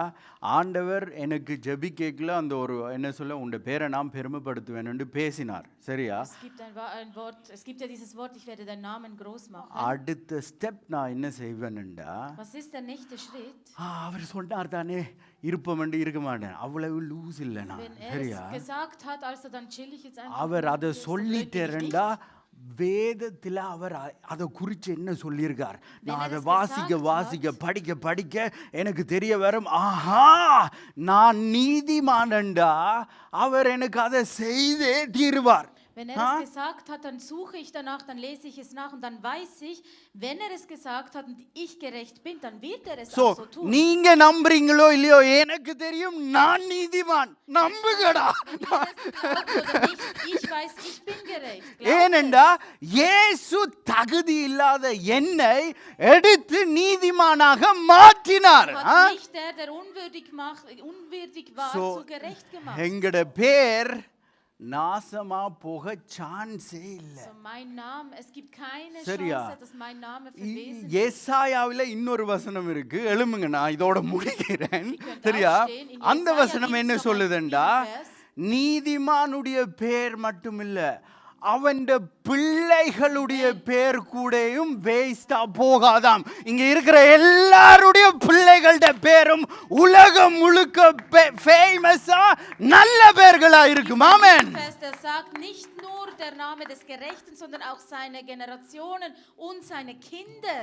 ஆண்டவர் எனக்கு ஜெபி கேட்கல, அந்த ஒரு என்ன சொல்ல, உங்க பேரை நான் பெருமைப்படுத்துவேன் என்று பேசினார். சரியா? Es gibt ja dieses Wort, ich werde deinen Namen groß machen. அடுத்த ஸ்டெப் நான் என்ன செய்வேன்டா, Was ist der nächste Schritt? அவர் சொன்னார் தானே இருப்போம் என்று இருக்க மாட்டேன், அவ்வளவு லூஸ் இல்லை நான். சரியா? gesagt hat, also dann chill ich jetzt einfach. அவர் அதை சொல்லிட்டேன்டா, வேதத்தில் அவர் அதை குறித்து என்ன சொல்லியிருக்கார், நான் அதை வாசிக்க படிக்க எனக்கு தெரிய வரும், ஆஹா நான் நீதிமானண்டா, அவர் எனக்கு அதை செய்தே தீருவார். Wenn es gesagt hat, dann suche ich danach, dann lese ich es nach und dann weiß ich, wenn es gesagt hat und ich gerecht bin, dann wird es auch so tun. நீங்க நம்புறீங்களோ இல்லையோ, எனக்கு தெரியும் நான் நீதிமான், நம்புங்கடா. Ich weiß, ich bin gerecht. ஏனென்றா இயேசு தகுதி இல்லாத என்னை எடுத்து நீதிமானாக மாற்றினார். Nicht der unwürdig war, zu gerecht gemacht. எங்கட பேர் நாசமா போக சான்ஸே இல்லை. So mein Name, es gibt keine Chance, dass mein Name verwesen wird. ஏசாயாவில இன்னொரு வசனம் இருக்கு, எழுமுங்க, நான் இதோட முடிக்கிறேன். சரியா? அந்த வசனம் என்ன சொல்லுதுண்டா, நீதிமானுடைய பேர் மட்டும் இல்ல, அவன் பிள்ளைகளுடைய பேர் கூடயும் வேஸ்டா போகாதாம். இங்க இருக்கிற எல்லாருடைய பிள்ளைகளோட பேரும் உலகம் முழுக்க ஃபேமஸா நல்ல பேர்களா இருக்கும். ஆமென். Er sagt nicht nur der Name des Gerechten, sondern auch seine Generationen und seine Kinder.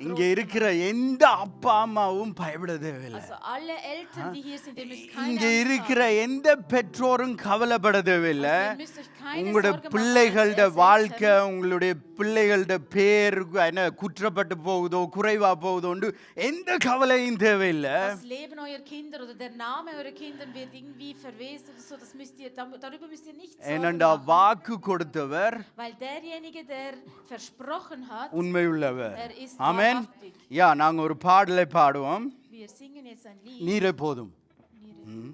இங்க இருக்கிற எந்த அப்பா அம்மாவும் பயப்பட தேவையில்லை. Also alle Eltern, die hier sind, ihr müsst keine இங்க Angst இருக்கிற எந்த பெற்றோரும் கவலைப்பட தேவையில்லை. haben. Ihr müsst euch keine உங்களுடைய Sorge machen. பிள்ளைகளோட als வாழ்க்கை, Eltern. உங்களுடைய பிள்ளைகளோட பேர் என்ன குற்றப்பட்டு போகுதோ குறைவா போகுதோன்னு எந்த கவலையும் தேவையில்லை. Das Leben eurer Kinder oder der Name eurer Kinder wird irgendwie verwest oder so, das müsst ihr, darüber müsst ihr nicht Sorgen ஏனென்றா machen. வாக்கு கொடுத்தவர் Weil derjenige, der versprochen hat, உண்மையுள்ளவர். ist ஆமென். wahrhaftig. நாங்க ஒரு பாடலை பாடுவோம். Wir singen jetzt ein Lied. நீரே போதும்.